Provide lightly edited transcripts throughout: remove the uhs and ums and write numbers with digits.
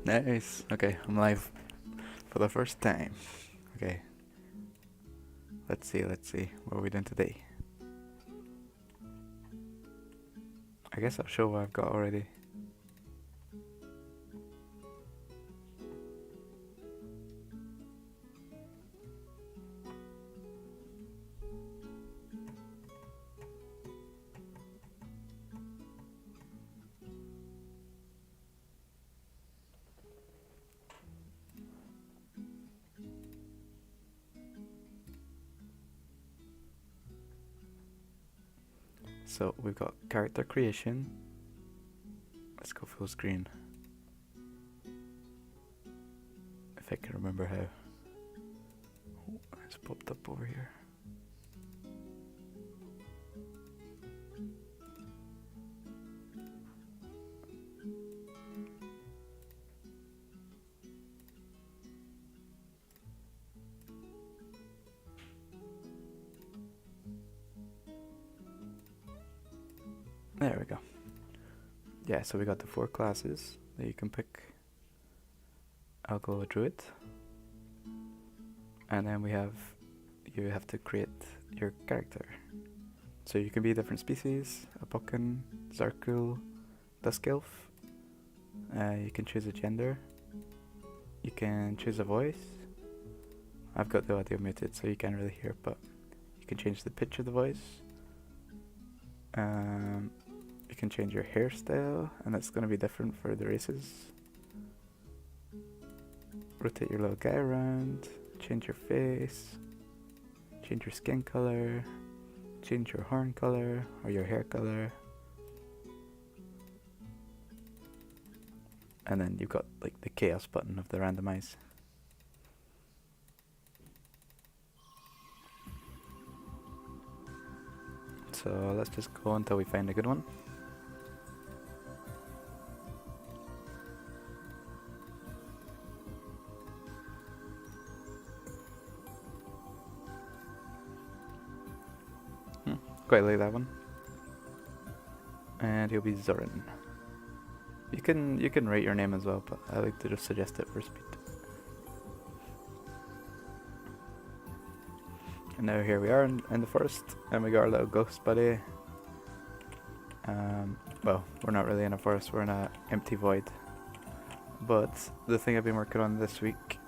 Nice. Okay, I'm live for the first time. Okay. Let's see. What are we doing today? I guess I'll show what I've got already. So we've got character creation. Let's go full screen. If I can remember how. Oh, it's popped up over here. There we go. Yeah, so we got the 4 classes that you can pick. I'll go with Druid. And then you have to create your character. So you can be different species, a Buchan, Zarkul, Dusk Elf. You can choose a gender. You can choose a voice. I've got the audio muted so you can't really hear, but you can change the pitch of the voice. You can change your hairstyle, and it's going to be different for the races. Rotate your little guy around, change your face, change your skin color, change your horn color or your hair color. And then you've got like the chaos button of the randomize. So let's just go until we find a good one. Quite like that one. And he'll be Zoran. You can write your name as well, but I like to just suggest it for speed. And now here we are in the forest, and we got our little ghost buddy. Well, we're not really in a forest, we're in an empty void. But the thing I've been working on this week,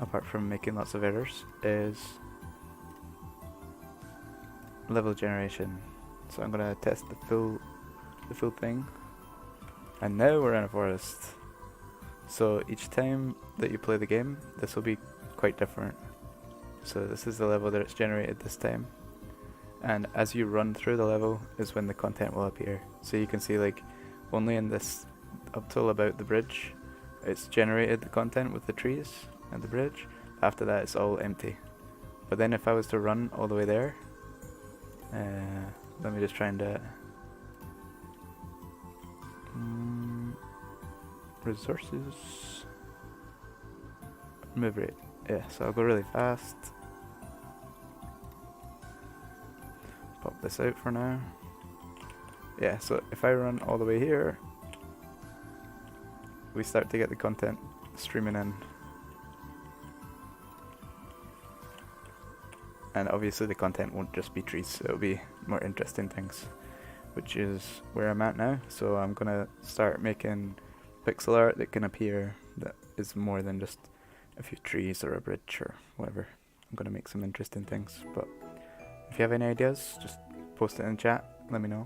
apart from making lots of errors, is level generation. So I'm gonna test the full thing. And now we're in a forest. So each time that you play the game, this will be quite different. So this is the level that it's generated this time. And as you run through the level is when the content will appear. So you can see like only in this up till about the bridge, it's generated the content with the trees and the bridge. After that it's all empty. But then if I was to run all the way there, let me just try and do it. Resources. Move rate. Yeah, so I'll go really fast. Pop this out for now. Yeah, so if I run all the way here, we start to get the content streaming in. And obviously the content won't just be trees, it'll be more interesting things, which is where I'm at now. So I'm gonna start making pixel art that can appear that is more than just a few trees or a bridge or whatever. I'm gonna make some interesting things, but if you have any ideas, just post it in chat, let me know.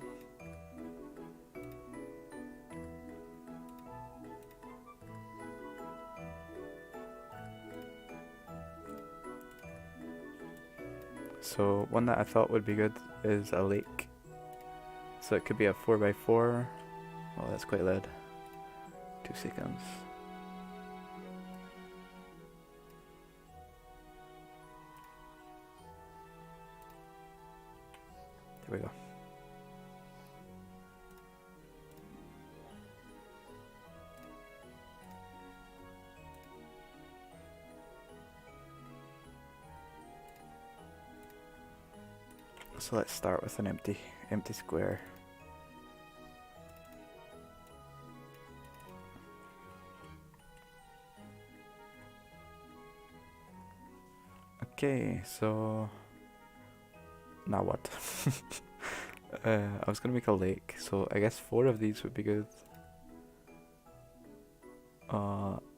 So one that I thought would be good is a lake. So it could be a 4x4. Oh, that's quite loud. 2 seconds. There we go. So let's start with an empty square. Okay, so now what? I was gonna make a lake, so I guess 4 of these would be good.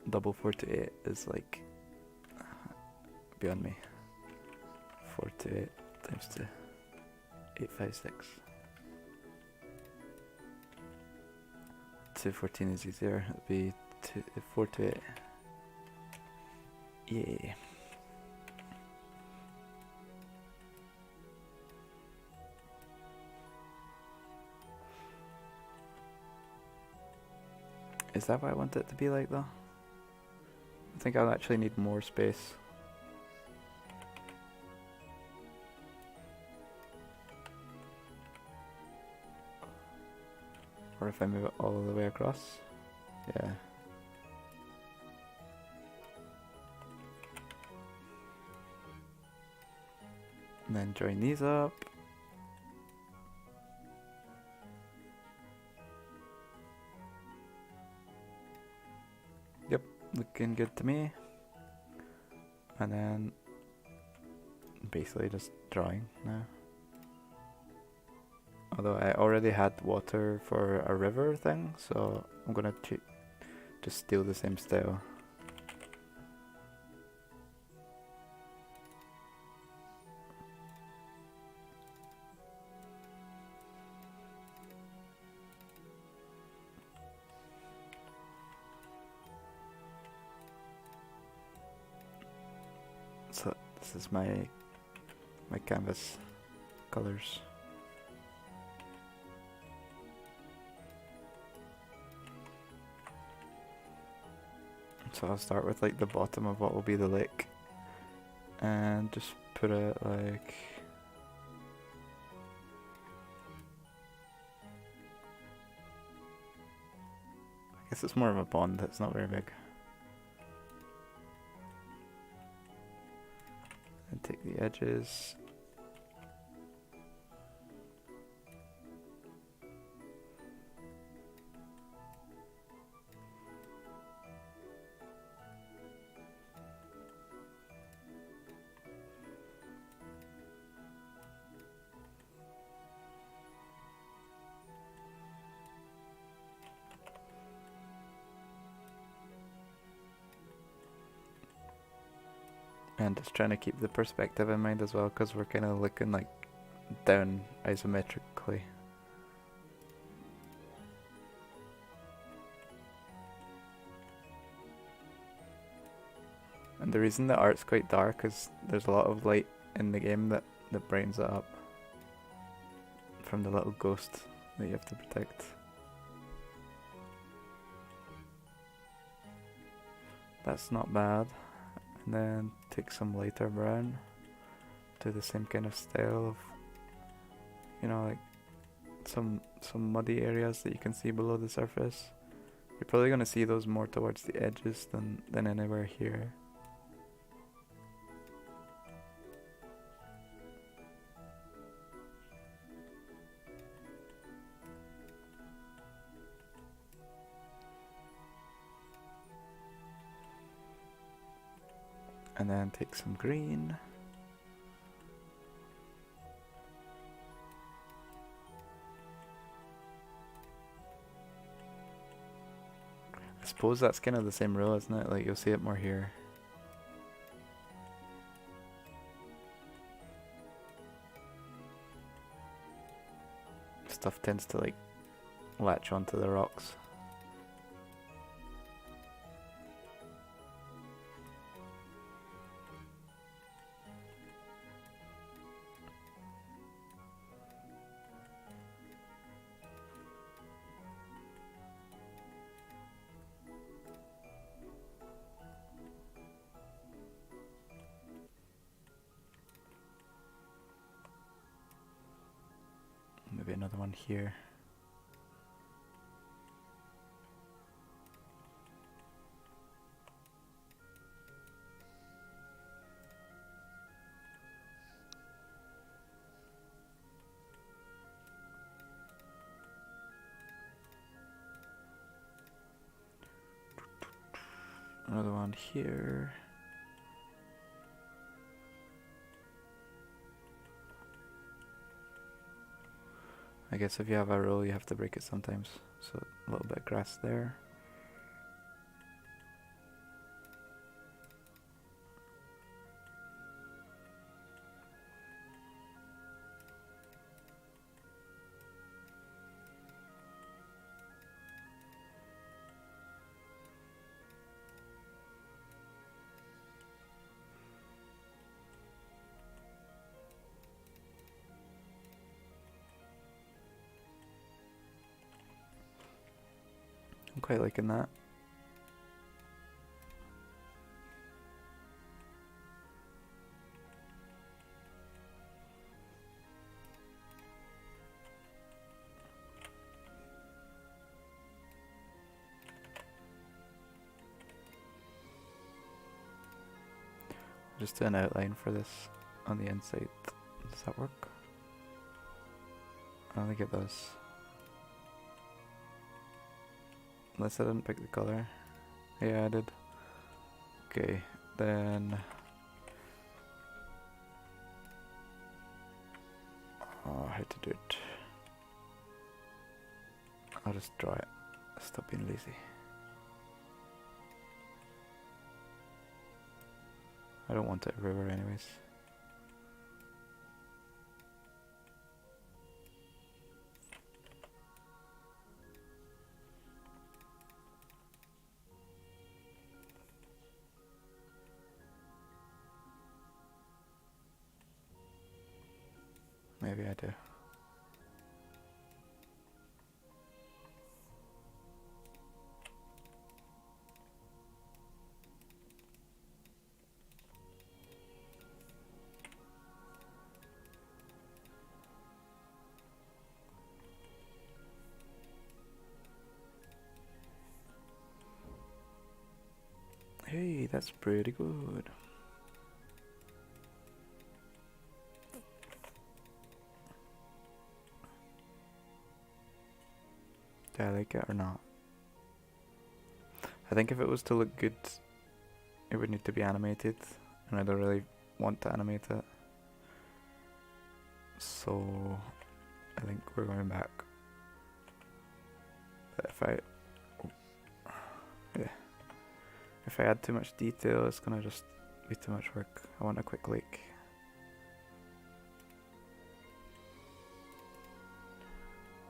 Double 4 to 8 is like beyond me. 4 to 8 times 2. 8, 5, 6. 2, 14 is easier. It'll be 4 to 8. Yeah. Is that what I want it to be like though? I think I'll actually need more space. Or if I move it all the way across. Yeah. And then join these up. Yep, looking good to me. And then basically just drawing now. Although I already had water for a river thing, so I'm gonna just steal the same style. So this is my canvas colors. So I'll start with like the bottom of what will be the lake and just put it like I guess it's more of a pond, it's not very big. And take the edges. And just trying to keep the perspective in mind as well, because we're kind of looking like down isometrically. And the reason the art's quite dark is there's a lot of light in the game that brightens it up from the little ghost that you have to protect. That's not bad. And then take some lighter brown, do the same kind of style of, you know, like some muddy areas that you can see below the surface. You're probably going to see those more towards the edges than anywhere here. And then take some green. I suppose that's kind of the same rule, isn't it? Like you'll see it more here. Stuff tends to like latch onto the rocks. Maybe another one here. Another one here. I guess if you have a rule, you have to break it sometimes. So a little bit of grass there. I'm quite liking that. Just do an outline for this on the inside. Does that work? I don't think it does. Unless I didn't pick the color. Yeah, I did. Okay, then... Oh, how to do it. I'll just draw it. Stop being lazy. I don't want it everywhere anyways. Maybe I do. Hey, that's pretty good. Do I like it or not? I think if it was to look good, it would need to be animated, and I don't really want to animate it. So, I think we're going back. But if I add too much detail, it's gonna just be too much work. I want a quick lake.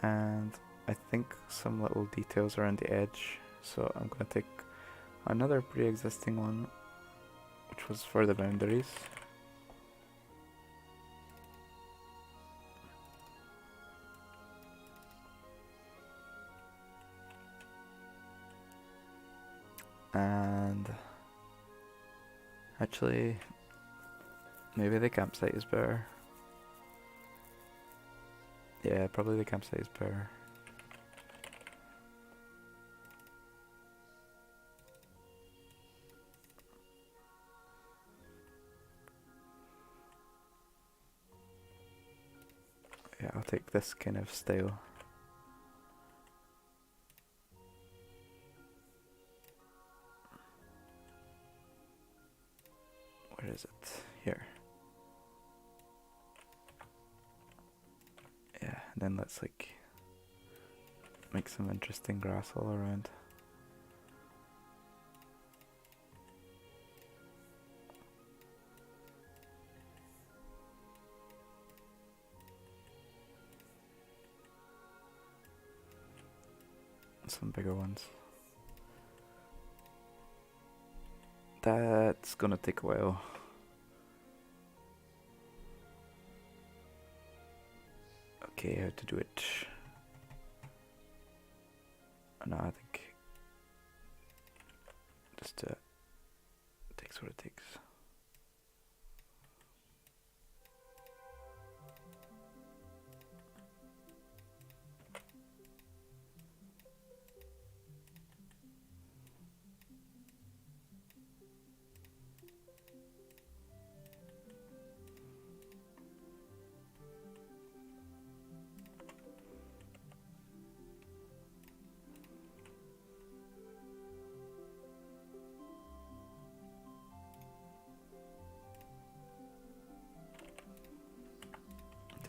And I think some little details around the edge, so I'm gonna take another pre-existing one, which was for the boundaries. And actually, maybe the campsite is better. Yeah, probably the campsite is better. Yeah, I'll take this kind of style. Where is it? Here. Yeah, and then let's like make some interesting grass all around. Some bigger ones. That's gonna take a while. Okay, how to do it? No, I think just takes what it takes.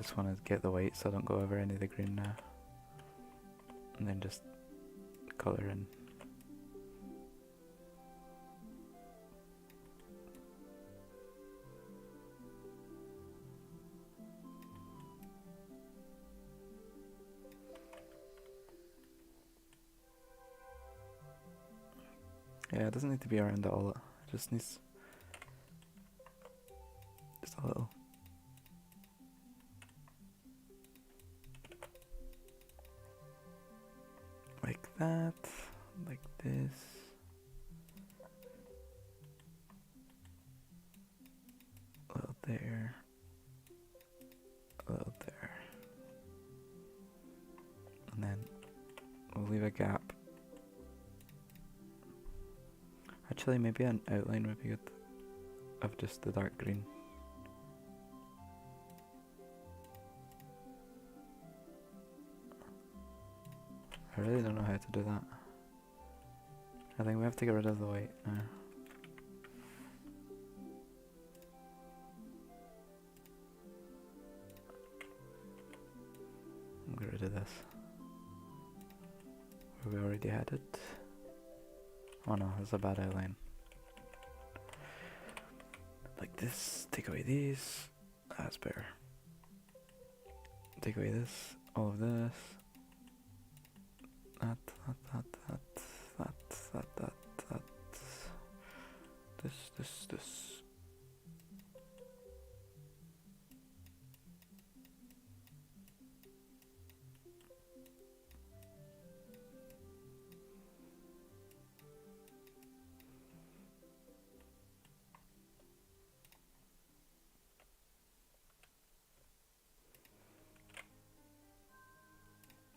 just want to get the white so I don't go over any of the green now. And then just colour in. Yeah, it doesn't need to be around it all. It just needs just a little. Like that, like this. A little there. A little there. And then we'll leave a gap. Actually, maybe an outline would be good of just the dark green. I really don't know how to do that. I think we have to get rid of the white now. I'll get rid of this. Where we already had it. Oh no, that's a bad outline. Like this, take away these. That's better. Take away this, all of this. That. This.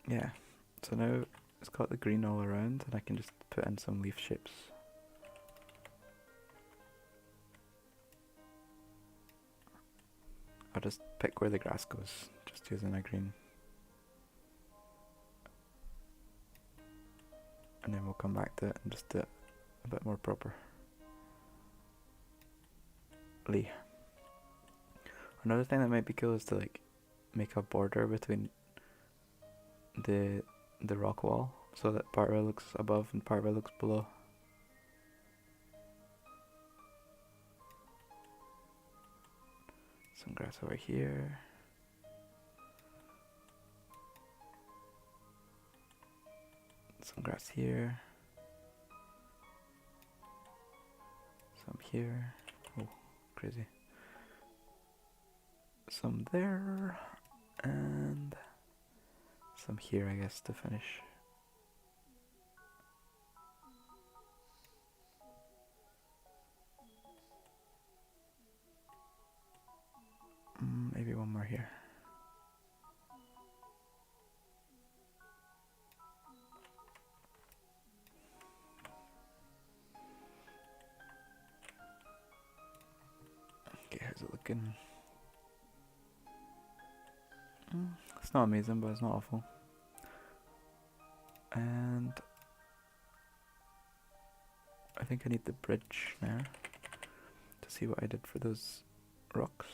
Yeah, so now it's got the green all around and I can just put in some leaf shapes. I'll just pick where the grass goes, just using a green. And then we'll come back to it and just do it a bit more proper. Lee. Another thing that might be cool is to like make a border between the rock wall so that part of it looks above and part of it looks below. Some grass over here. Some grass here. Some here. Oh, crazy. Some there. And some here, I guess, to finish. Maybe one more here. Okay, how's it looking? It's not amazing, but it's not awful. And I think I need the bridge now to see what I did for those rocks.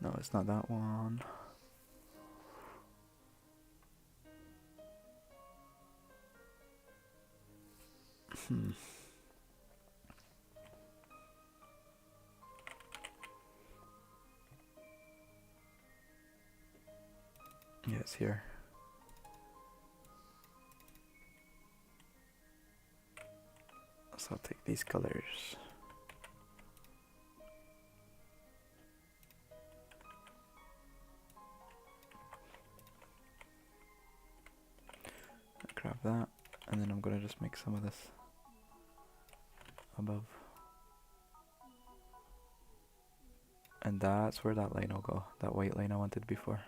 No, it's not that one. Yeah, it's here. So I'll take these colors. Grab that, and then I'm gonna just make some of this above. And that's where that line will go, that white line I wanted before.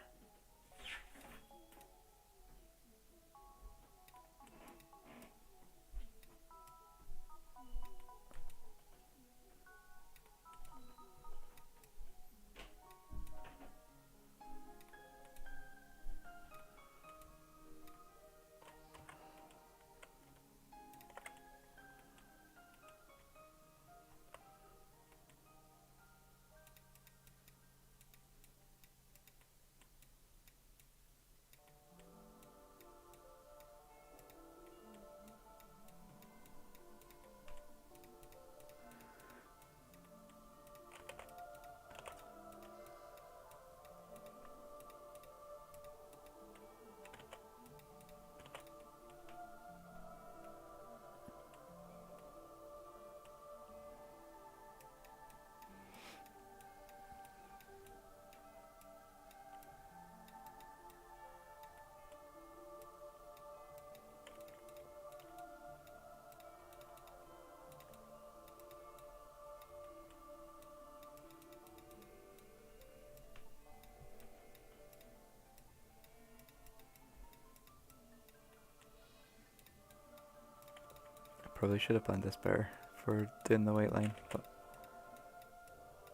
probably should have planned this better for doing the white line, but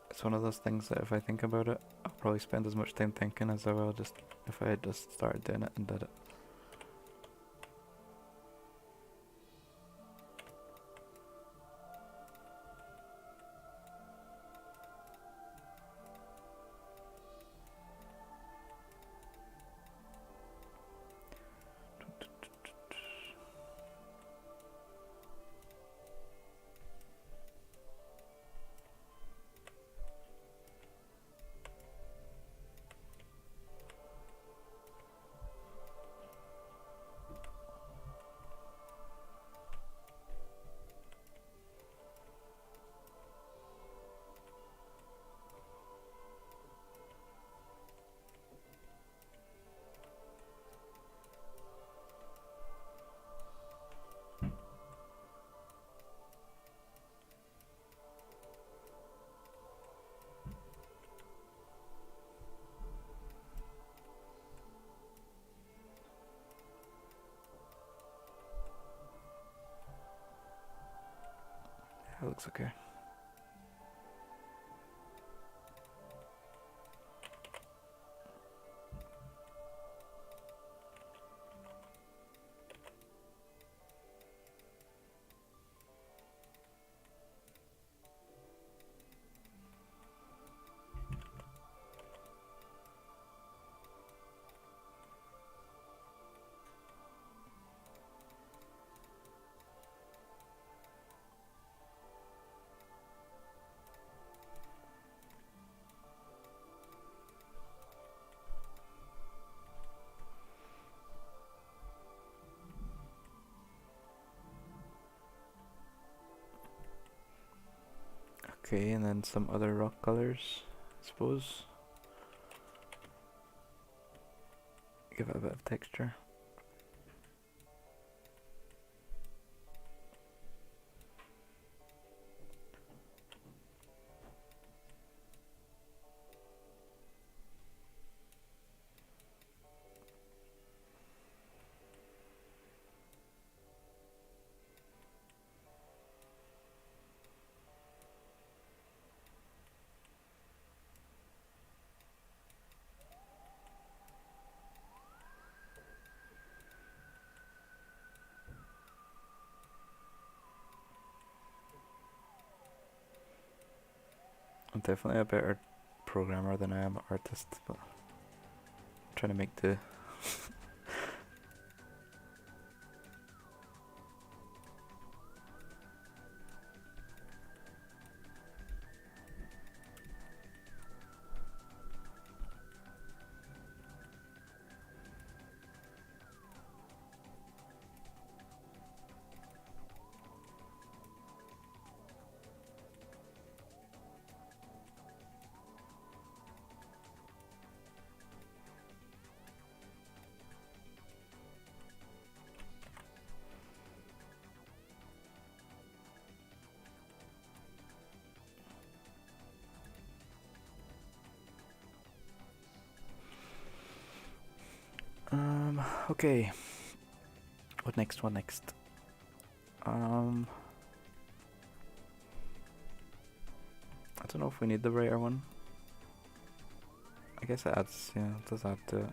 it's one of those things that if I think about it, I'll probably spend as much time thinking as I will just if I had just started doing it and did it. That looks okay. Okay, and then some other rock colors, I suppose. Give it a bit of texture. I'm definitely a better programmer than I am an artist, but I'm trying to make do. Okay. What next? What next? I don't know if we need the brighter one. I guess it adds, yeah, it does add to it.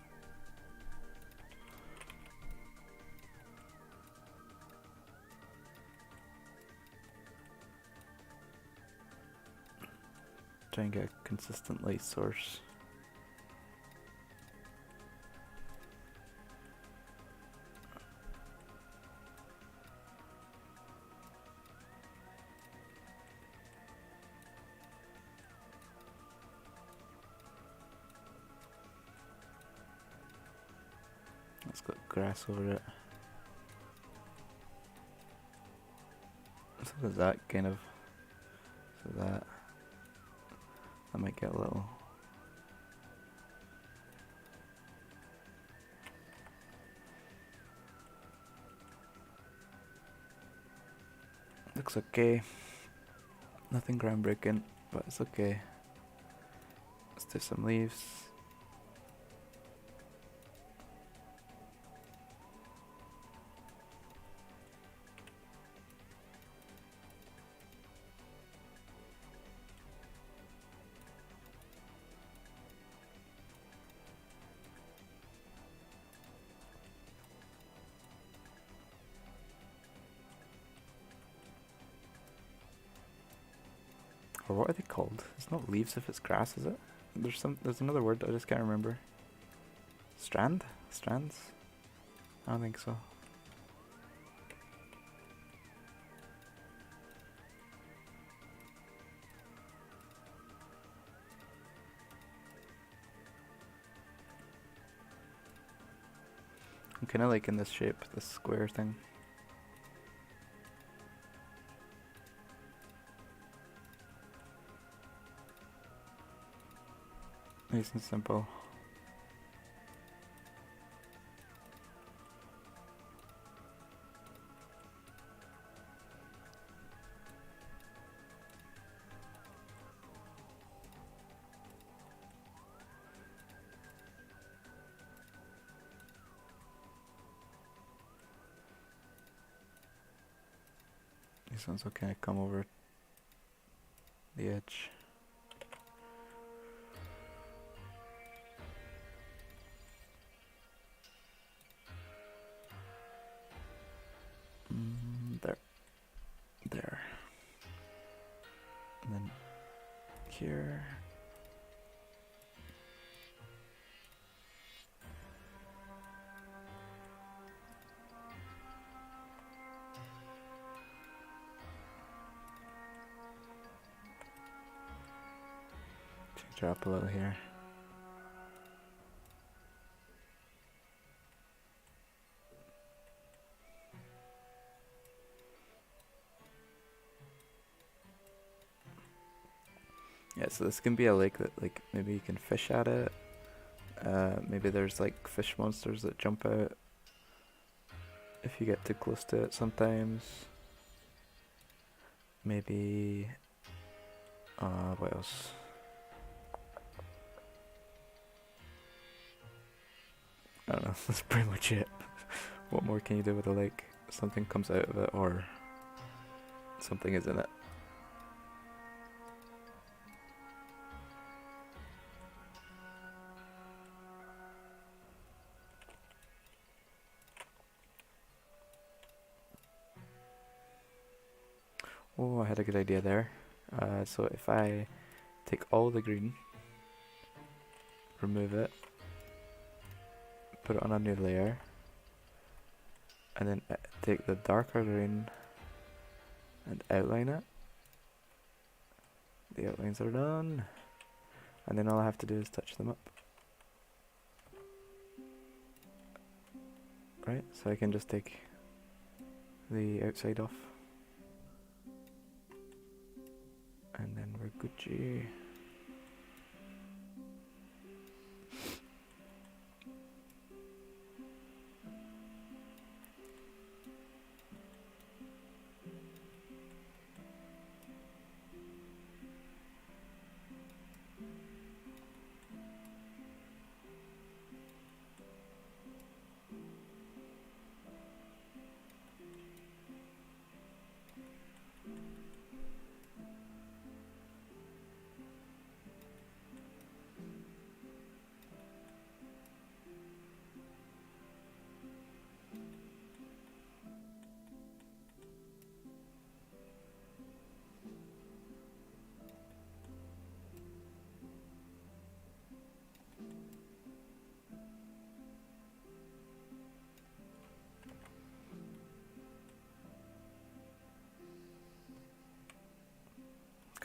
Try and get a consistent light source. It's got grass over it. So does that kind of, so that might get a little. Looks okay. Nothing groundbreaking, but it's okay. Let's do some leaves. Or what are they called? It's not leaves if it's grass, is it? There's another word I just can't remember. Strand? Strands? I don't think so. I'm kinda liking this shape, this square thing. Nice and simple. These ones will kind of come over the edge. There. There. And then here. Change her up a little here. Yeah, so this can be a lake that, like, maybe you can fish at it. Maybe there's like fish monsters that jump out if you get too close to it sometimes. Maybe what else? I don't know, that's pretty much it. What more can you do with a lake? Something comes out of it or something is in it. Oh, I had a good idea there. So if I take all the green, remove it, put it on a new layer, and then take the darker green and outline it. The outlines are done. And then all I have to do is touch them up. Right, so I can just take the outside off. And then we're Gucci.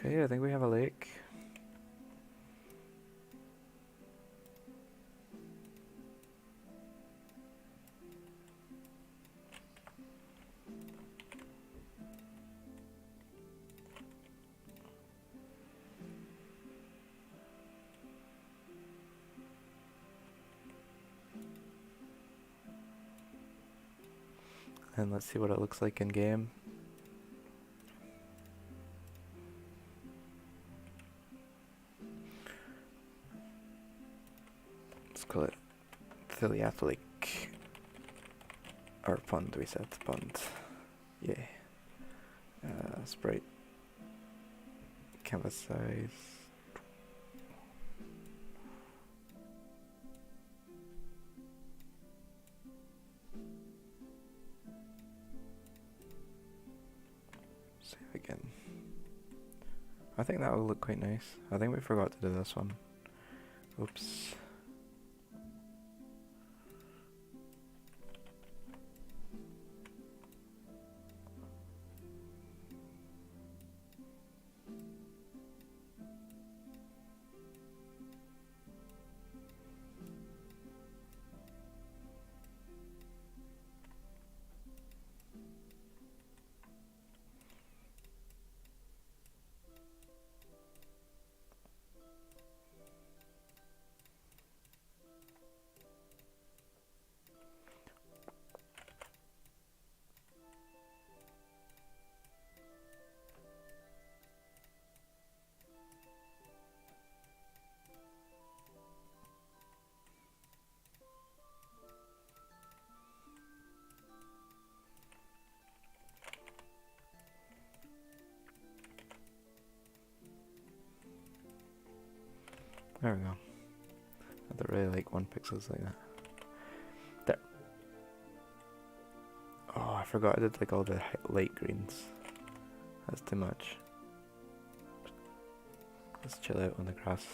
Okay, I think we have a lake. And let's see what it looks like in game. Let's call it Thiliath Lake. Or pond, we said pond. Yeah. Sprite. Canvas size. Save again. I think that will look quite nice. I think we forgot to do this one. Oops. There we go. I don't really like 1 pixels like that. There. Oh, I forgot I did like all the light greens. That's too much. Let's chill out on the grass.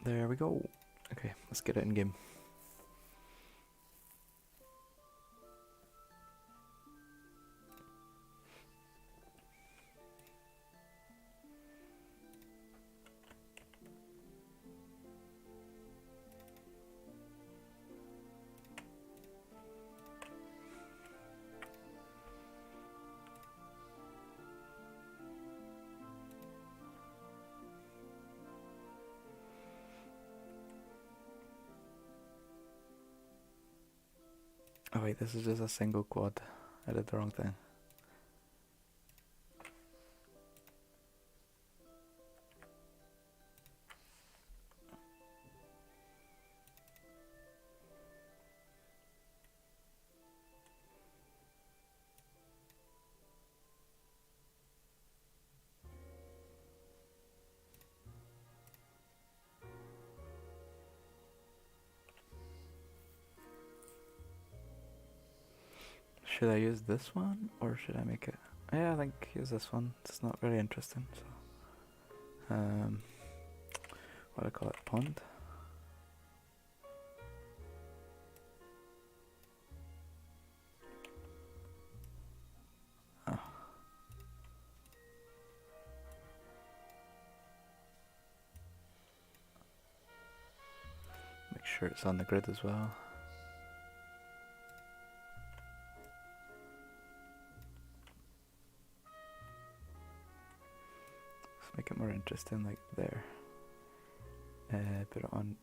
There we go. Okay, let's get it in game. Oh wait, this is just a single quad. I did the wrong thing. Should I use this one or should I make it? Yeah, I think use this one. It's not very interesting. So, what do I call it? Pond. Oh. Make sure it's on the grid as well. Make it more interesting, like there. Put it on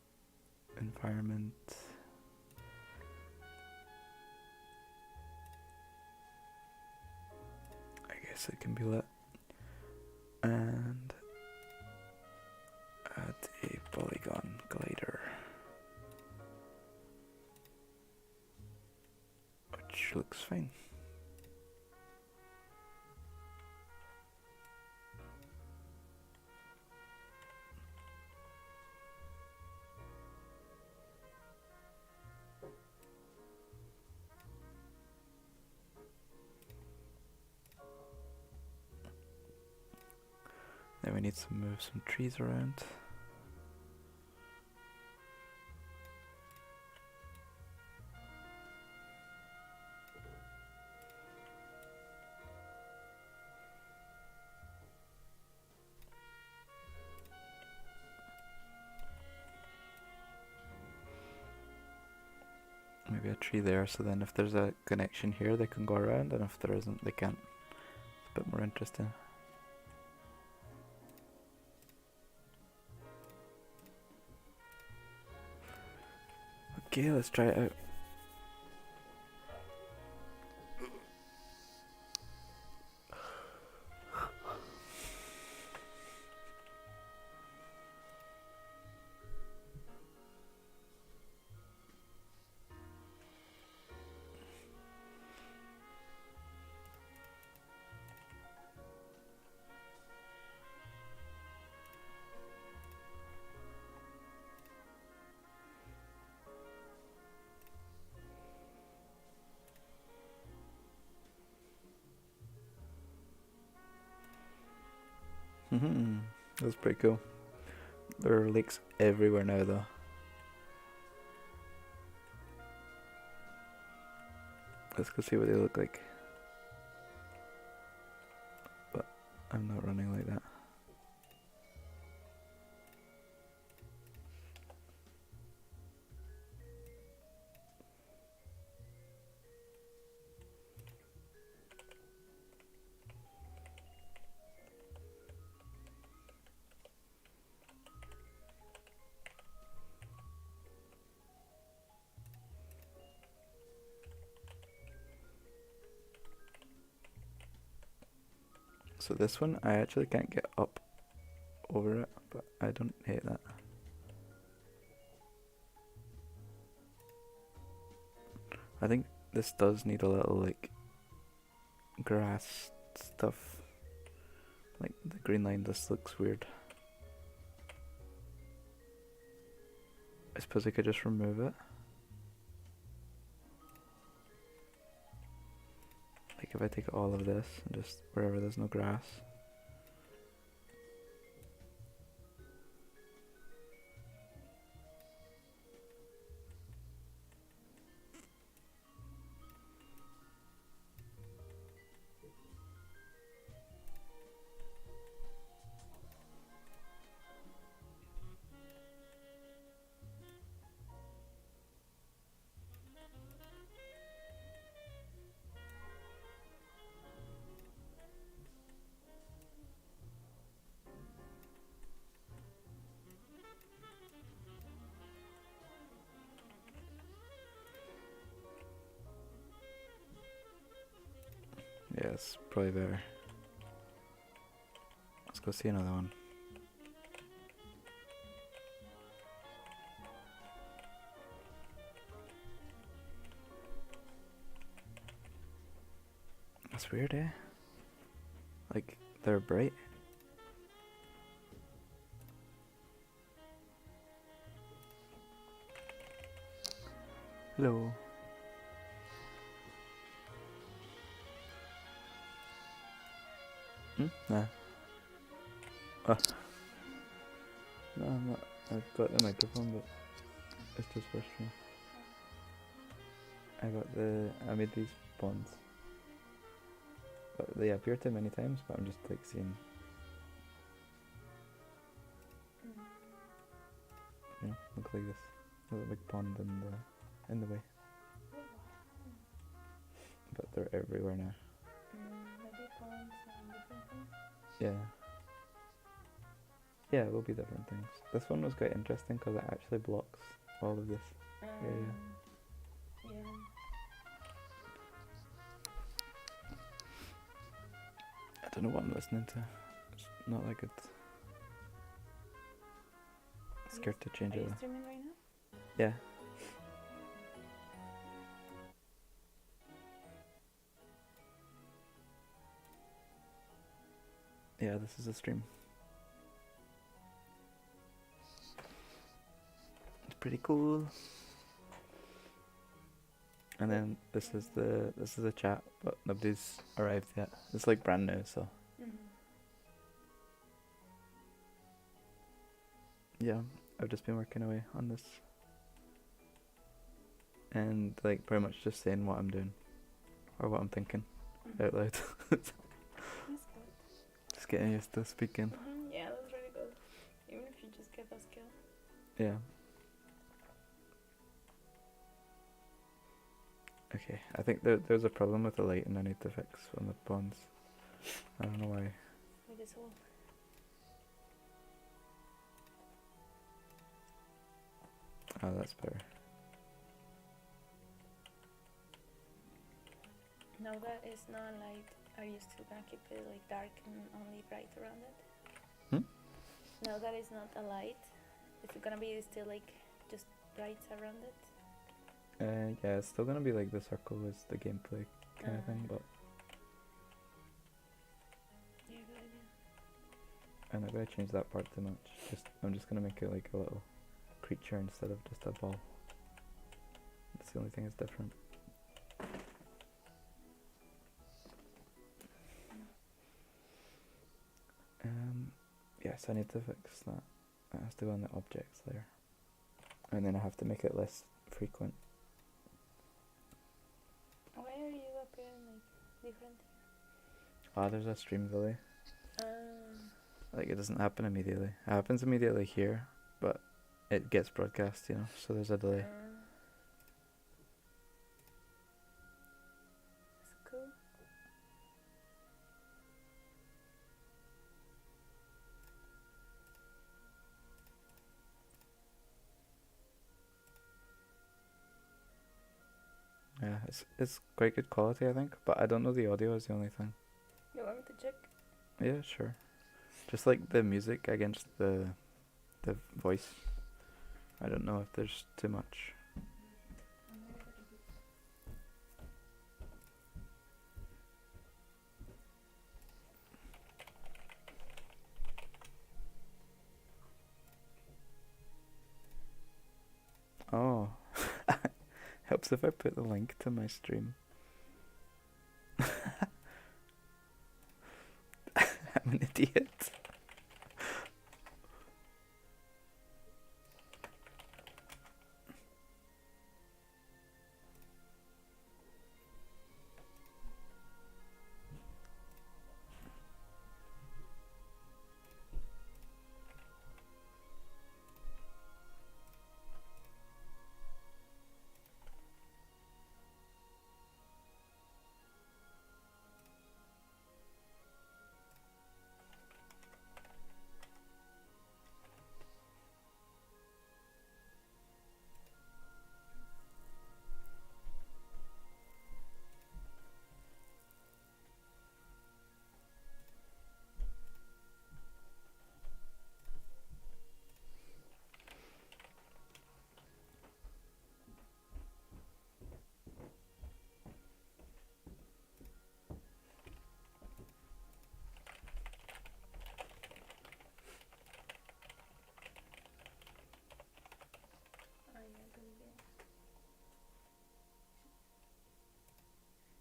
environment. I guess it can be lit. And add a polygon glider, which looks fine. Then we need to move some trees around. Maybe a tree there, so then if there's a connection here they can go around, and if there isn't they can't. It's a bit more interesting. Okay, let's try it out. That's pretty cool. There are lakes everywhere now, though. Let's go see what they look like. But I'm not running like that. So this one, I actually can't get up over it, but I don't hate that. I think this does need a little, like, grass stuff. Like, the green line just looks weird. I suppose I could just remove it. Like, if I take all of this and just wherever there's no grass. Yeah, it's probably better. Let's go see another one. That's weird, eh? Like, they're bright. Hello. Nah. Oh. No, I'm not. I've got the microphone, but it's just for stream. I made these bonds. But they appear to many times, but I'm just like seeing, you know, look like this. There's a big pond in the way. But they're everywhere now. Maybe ponds and different things? Yeah. Yeah, it will be different things. This one was quite interesting because it actually blocks all of this area. Yeah. I don't know what I'm listening to. It's not like it's scared to change Are it you though. streaming right now? Yeah. Yeah, this is a stream. It's pretty cool. And then this is the chat, but nobody's arrived yet. It's like brand new, so yeah, I've just been working away on this. And like pretty much just saying what I'm doing or what I'm thinking out loud. That's good. Just getting used to speaking. Yeah, that's really good. Even if you just get that skill. Yeah. Okay, I think there's a problem with the light and I need to fix on the bonds. I don't know why. Like this whole. Oh, that's better. Now that it's not light, are you still gonna keep it like dark and only bright around it? Now that it's not a light, is it gonna be still like just brights around it? Yeah, it's still gonna be like the circle is the gameplay kind of thing, but Yeah, good idea. I'm not gonna change that part too much. I'm just gonna make it like a little creature instead of just a ball. That's the only thing that's different. Yes, I need to fix that. It has to go on the objects layer. And then I have to make it less frequent. Why are you appearing like different? Ah, there's a stream delay. Like, it doesn't happen immediately. It happens immediately here, but it gets broadcast, you know, so there's a delay. That's cool. Yeah, it's quite good quality, I think, but I don't know the audio is the only thing. You want me to check? Yeah, sure. Just like the music against the voice. I don't know if there's too much. Oh. Helps if I put the link to my stream. I'm an idiot.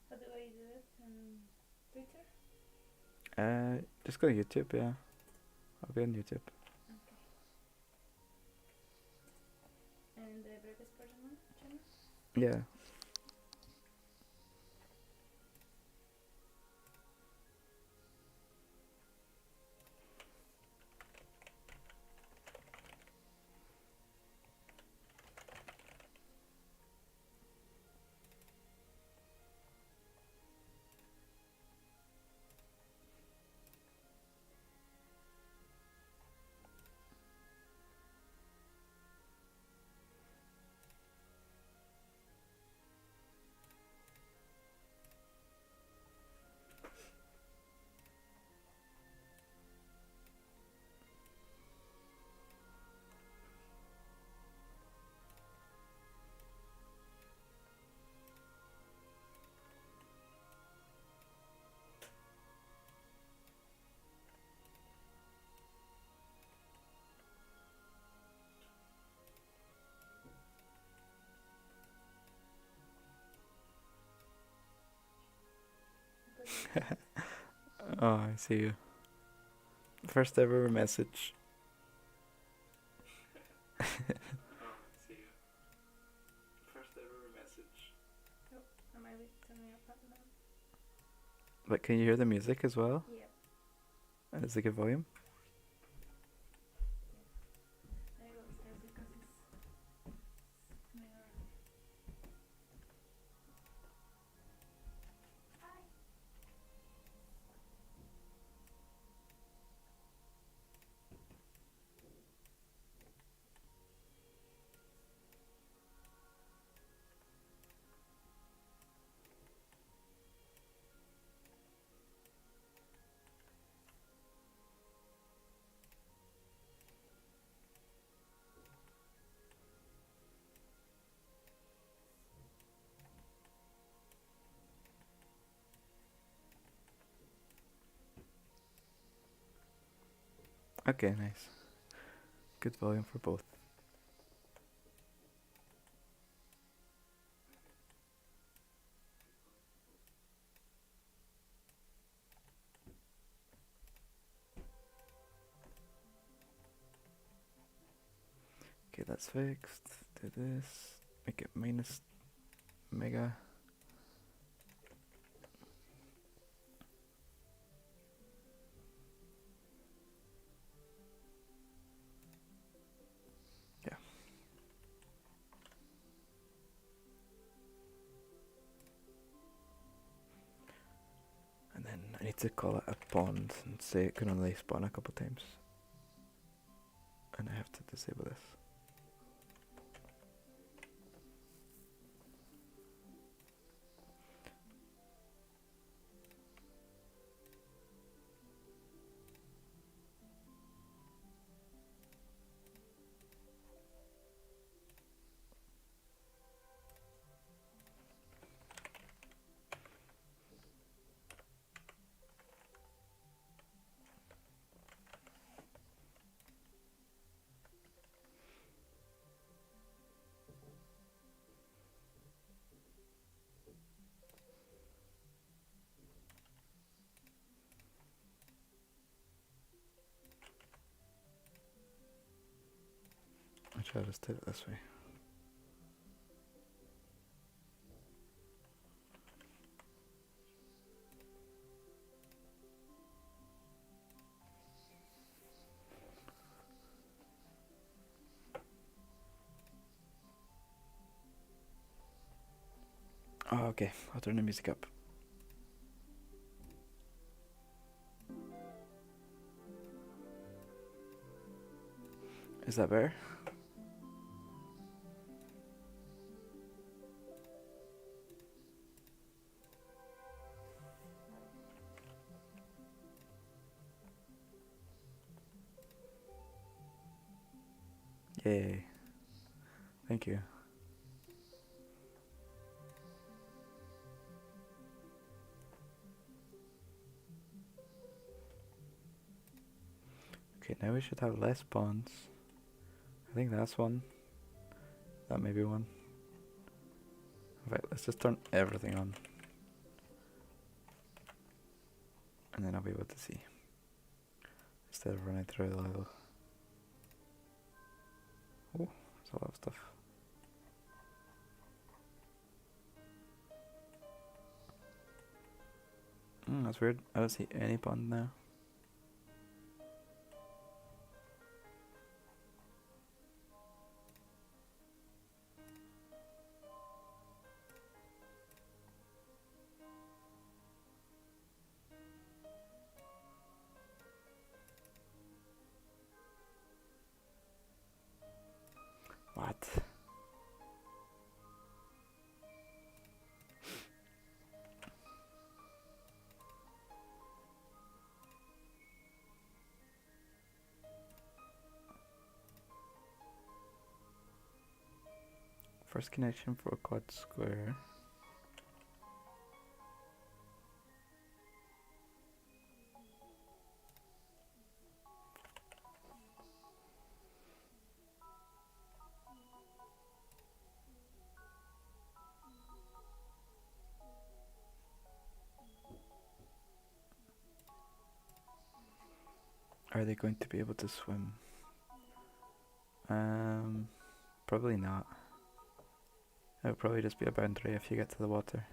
How do I do it? Twitter? Just go to YouTube, yeah. I'll be on YouTube. Okay. And the Breakfast Person channel? Yeah. Oh, I see you. First ever message. Oh, I see you. First ever message. Oh, I might be turning up now. But can you hear the music as well? Yeah. Is it good volume? I go upstairs because it's coming around. Okay, nice. Good volume for both. that's fixed. Do this. Make it minus mega. Yeah. And then I need to call it a pond and say it can only spawn a couple times. And I have to disable this. Actually, I'll just do it this way. Oh, okay. I'll turn the music up. Is that better? Yay. Thank you. Okay, now we should have less ponds. I think that's one. That may be one. Right, let's just turn everything on. And then I'll be able to see. Instead of running through the level. Oh, there's a lot of stuff. That's weird. I don't see any pond now. What? First connection for a quad square. Are they going to be able to swim? Probably not. It would probably just be a boundary if you get to the water.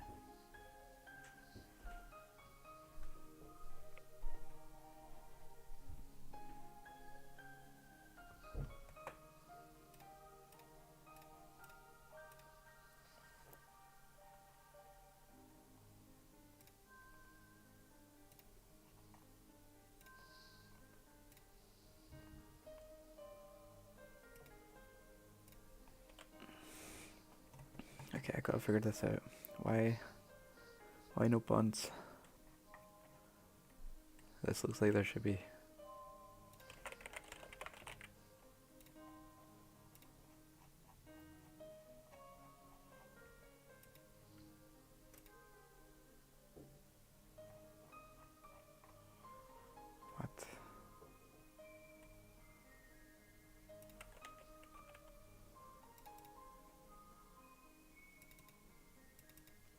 Okay, I gotta figure this out. Why no ponds? This looks like there should be. What?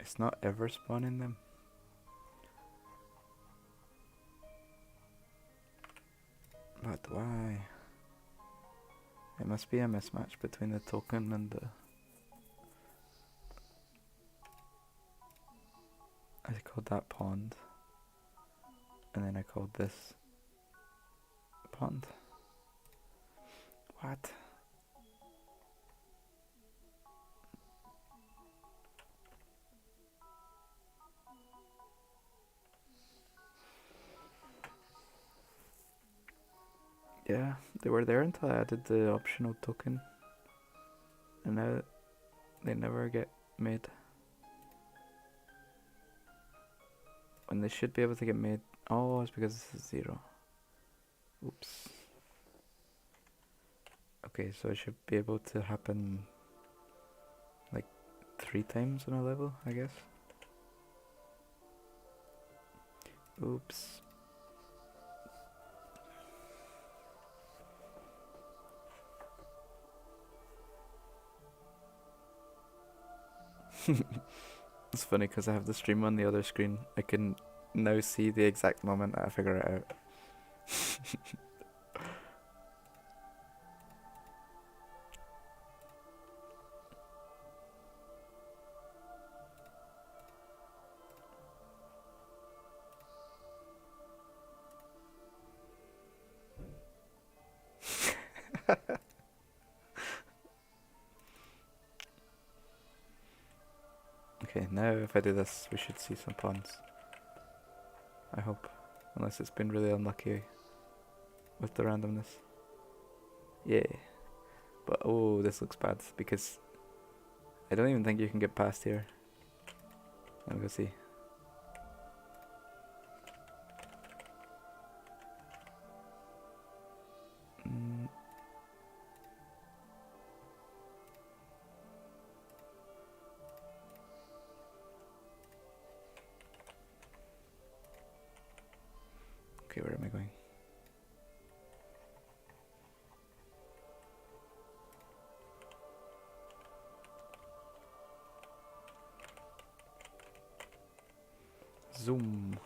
It's not ever spawning them. But why? It must be a mismatch between the token and the... I called that pond. And then I called this pond. What? Yeah, they were there until I added the optional token. And now they never get made. When they should be able to get made. Oh, it's because this is 0. Oops. Okay, so it should be able to happen like 3 times in a level, I guess. Oops. It's funny because I have the stream on the other screen. I can now see the exact moment I figure it out. Okay, now if I do this, we should see some ponds. I hope. Unless it's been really unlucky with the randomness. Yeah. But, oh, this looks bad because I don't even think you can get past here. Let me go see. Okay, where am I going? Zoom.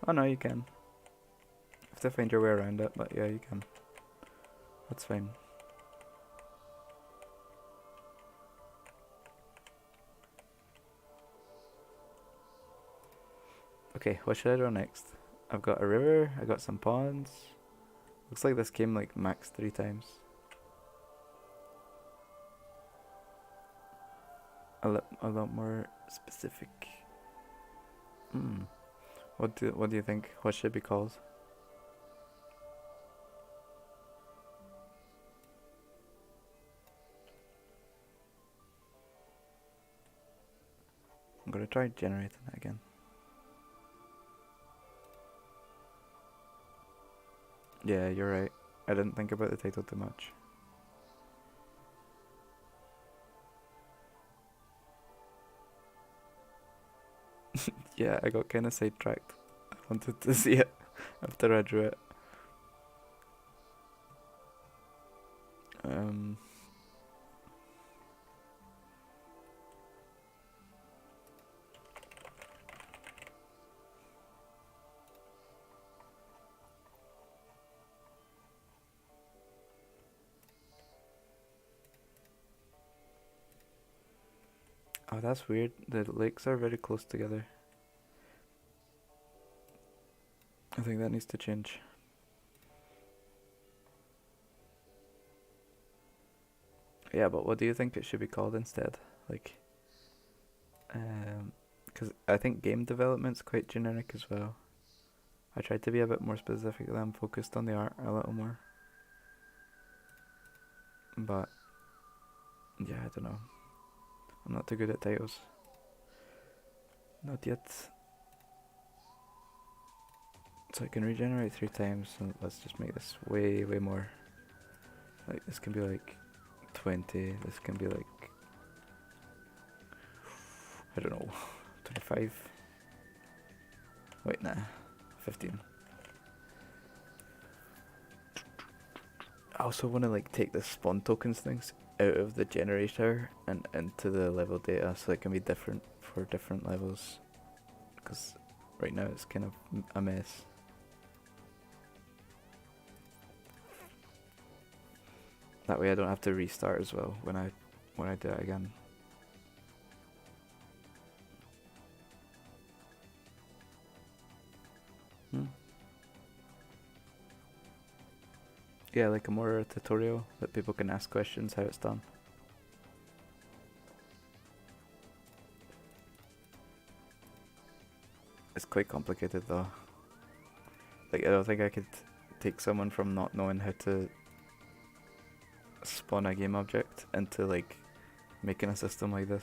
Oh no, you can. You have to find your way around it, but yeah, you can. That's fine. Okay, what should I do next? I've got a river, I got some ponds. Looks like this came like max 3 times. A lot more specific. What do you think? What should it be called? I'm gonna try generating it again. Yeah, you're right. I didn't think about the title too much. Yeah, I got kind of sidetracked. I wanted to see it after I drew it. Oh, that's weird. The lakes are very close together. I think that needs to change. Yeah, but what do you think it should be called instead? Like, because I think game development's quite generic as well. I tried to be a bit more specific. I'm focused on the art a little more. But yeah, I don't know. I'm not too good at titles. Not yet. So I can regenerate 3 times, so let's just make this way more. Like this can be like 20, this can be like, I don't know, 25. Wait, nah, 15. I also want to like take the spawn tokens things out of the generator and into the level data so it can be different for different levels, because right now it's kind of a mess. That way I don't have to restart as well when I do it again. Yeah, like a more tutorial that people can ask questions how it's done. It's quite complicated though. Like, I don't think I could take someone from not knowing how to spawn a game object into like making a system like this.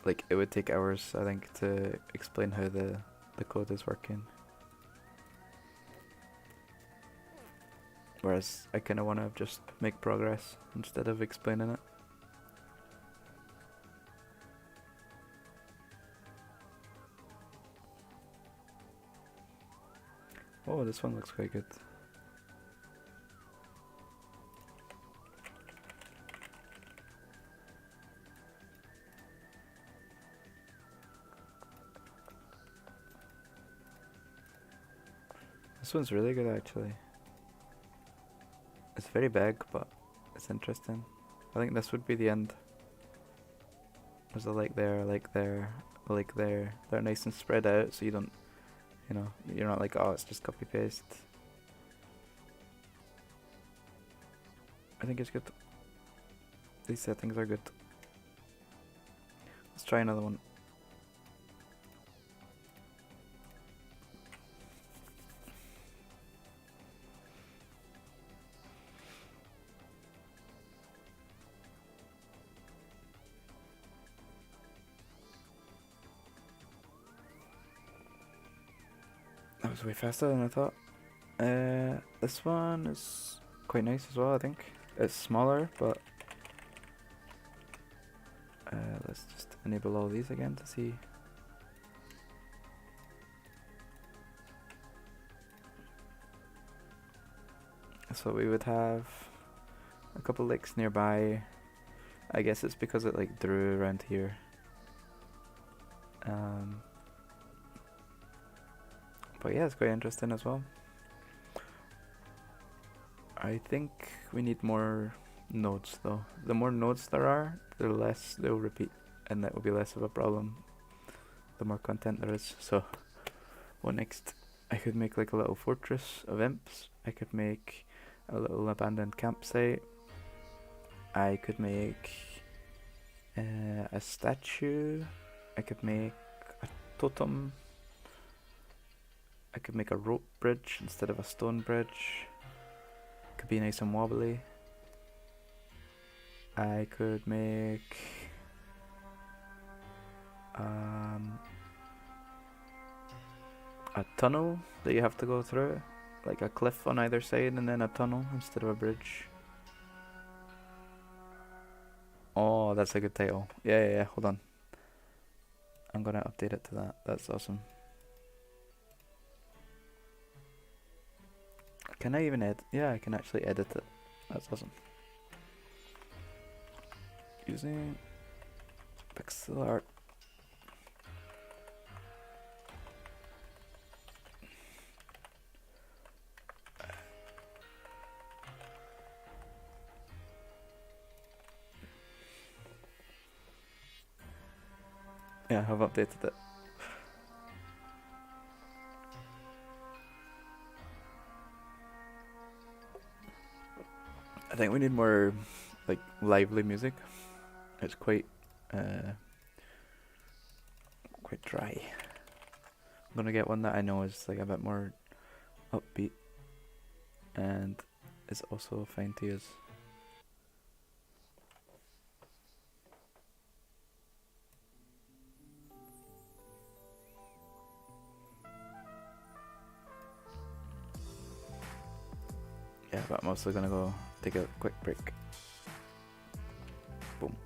Like, it would take hours, I think, to explain how the code is working. Whereas I kind of want to just make progress instead of explaining it. Oh, this one looks quite good. This one's really good actually. It's very big, but it's interesting. I think this would be the end. There's a like there, a like there, a like there. They're nice and spread out, so you don't, you know, you're not like, oh, it's just copy paste. I think it's good. These settings are good. Let's try another one. That was way faster than I thought. This one is quite nice as well, I think. It's smaller, but let's just enable all these again to see. So we would have a couple lakes nearby. I guess it's because it like drew around here. But yeah, it's quite interesting as well. I think we need more nodes though. The more nodes there are, the less they'll repeat, and that will be less of a problem the more content there is. So what next? I could make like a little fortress of imps. I could make a little abandoned campsite. I could make a statue. I could make a totem. I could make a rope bridge instead of a stone bridge. Could be nice and wobbly. I could make a tunnel that you have to go through, like a cliff on either side and then a tunnel instead of a bridge. Oh, that's a good title. Yeah, hold on. I'm gonna update it to that. That's awesome. Can I even edit? Yeah, I can actually edit it. That's awesome. Using pixel art. Yeah, I've updated it. I think we need more like lively music. It's quite dry. I'm gonna get one that I know is like a bit more upbeat and is also fine to use. Yeah, but I'm also gonna go take a quick break. Boom.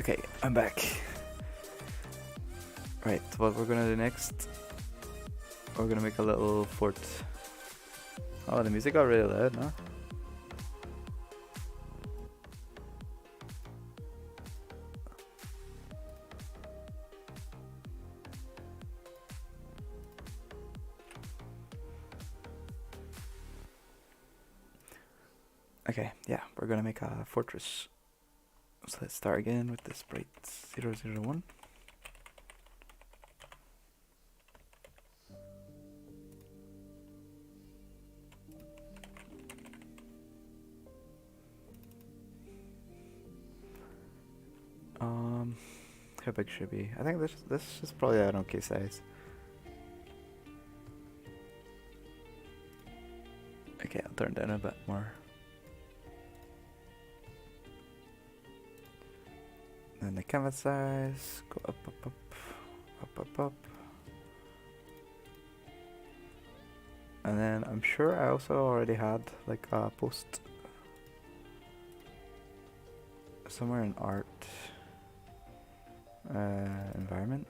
Okay, I'm back. Right, what we're gonna do next, we're gonna make a little fort. Oh, the music got really loud, no? Okay, yeah, we're gonna make a fortress. So let's start again with the sprite 001. How big should it be? I think this is probably an okay size. Okay, I'll turn down a bit more. Then the canvas size, go up, up, up, up, up, up. And then I'm sure I also already had like a post somewhere in art environment.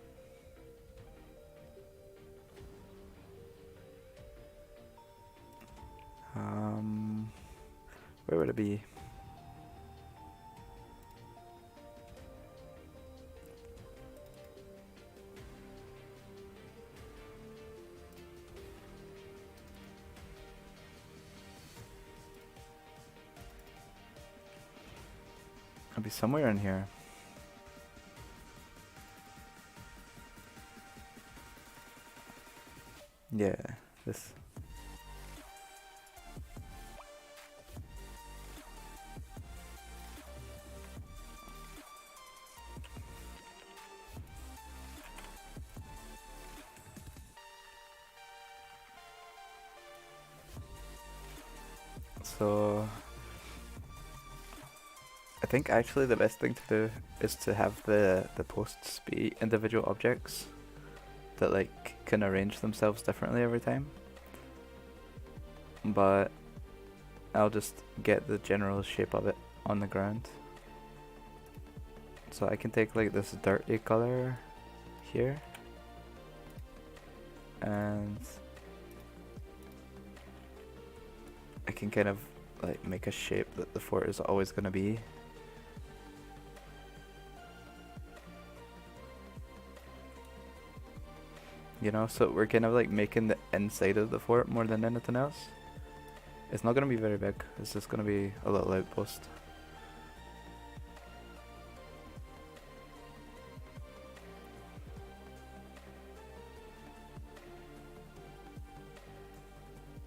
Where would it be? It'll be somewhere in here. Yeah, this. So I think actually the best thing to do is to have the posts be individual objects that like can arrange themselves differently every time. But I'll just get the general shape of it on the ground. So I can take like this dirty color here and I can kind of like make a shape that the fort is always going to be. You know, so we're kind of like making the inside of the fort more than anything else. It's not going to be very big, it's just going to be a little outpost.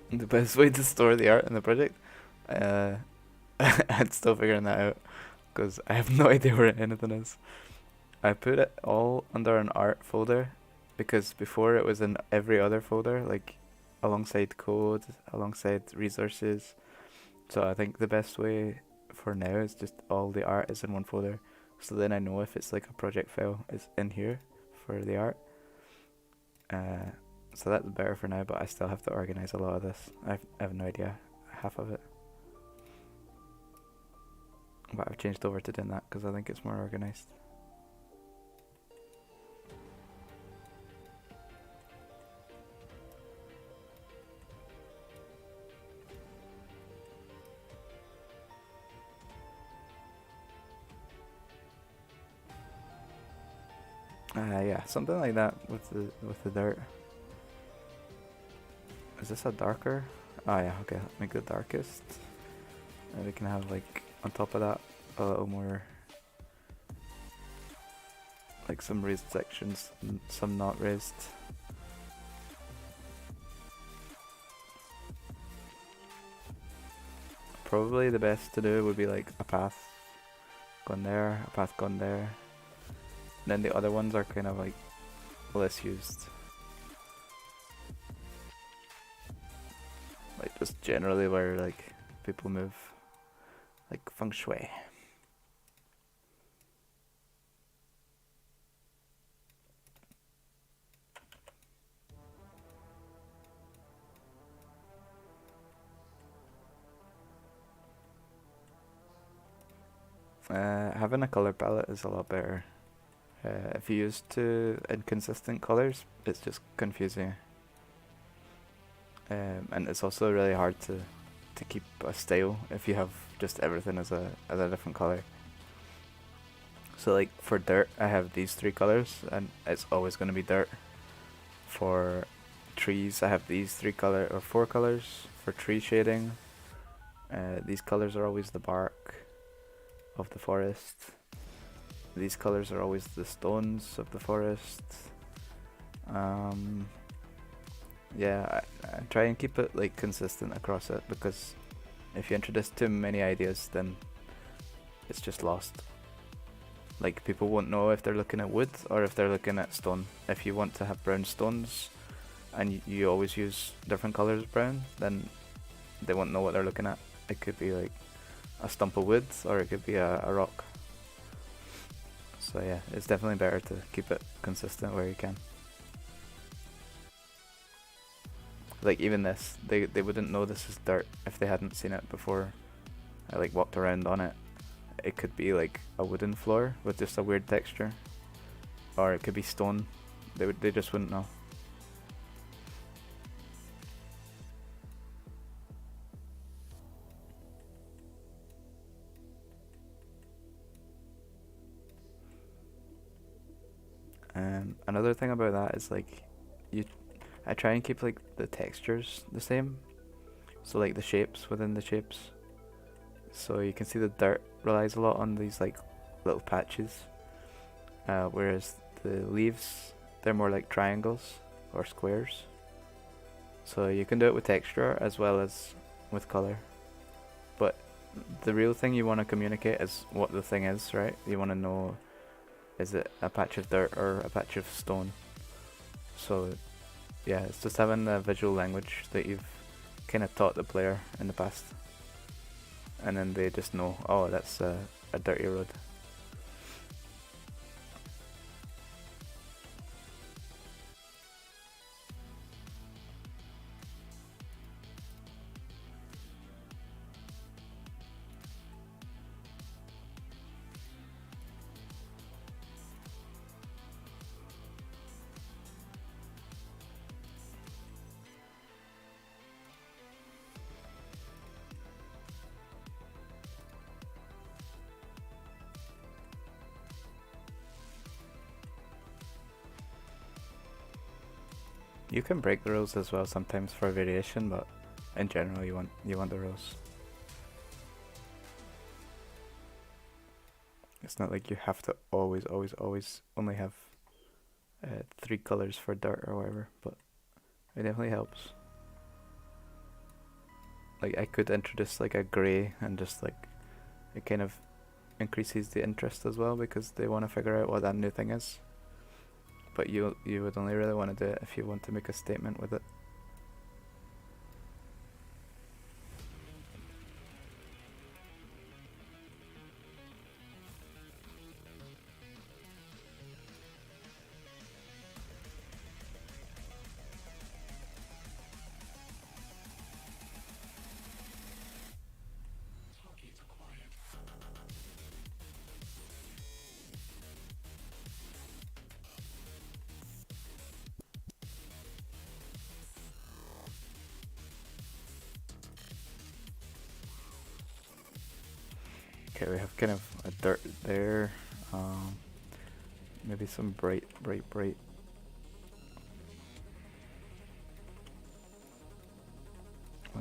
The best way to store the art in the project? I'm still figuring that out, because I have no idea where anything is. I put it all under an art folder, because before it was in every other folder, like alongside code, alongside resources. So I think the best way for now is just all the art is in one folder. So then I know if it's like a project file is in here for the art. So that's better for now, but I still have to organize a lot of this. I have no idea half of it. But I've changed over to doing that because I think it's more organized. Yeah, something like that with the dirt. Is this a darker? Oh yeah, okay, let's make the darkest. And we can have like on top of that a little more like some raised sections and some not raised. Probably the best to do would be like a path gone there, a path gone there. And then the other ones are kind of like less used. Like just generally where like people move, like feng shui. Having a color palette is a lot better. If you use too inconsistent colors, it's just confusing. And it's also really hard to keep a style if you have just everything as a different color. So like for dirt, I have these 3 colors, and it's always gonna be dirt. For trees, I have these 4 colors. For tree shading, these colors are always the bark of the forest. These colors are always the stones of the forest. Yeah, I try and keep it like consistent across it, because if you introduce too many ideas, then it's just lost. Like, people won't know if they're looking at wood or if they're looking at stone. If you want to have brown stones and you always use different colors of brown, then they won't know what they're looking at. It could be like a stump of wood, or it could be a rock. So yeah, it's definitely better to keep it consistent where you can. Like even this, they wouldn't know this is dirt if they hadn't seen it before I like walked around on it. It could be like a wooden floor with just a weird texture, or it could be stone. They just wouldn't know. Another thing about that is like I try and keep like the textures the same, so like the shapes within the shapes. So you can see the dirt relies a lot on these like little patches, whereas the leaves, they're more like triangles or squares. So you can do it with texture as well as with color, but the real thing you want to communicate is what the thing is, right? You want to know, is it a patch of dirt or a patch of stone? So yeah, it's just having a visual language that you've kind of taught the player in the past, and then they just know, oh, that's a dirty road. You can break the rules as well sometimes for variation, but in general you want the rules. It's not like you have to always only have 3 colors for dirt or whatever, but it definitely helps. Like I could introduce like a grey, and just like it kind of increases the interest as well, because they want to figure out what that new thing is. But you would only really want to do it if you want to make a statement with it. Okay, we have kind of a dirt there. Maybe some bright. But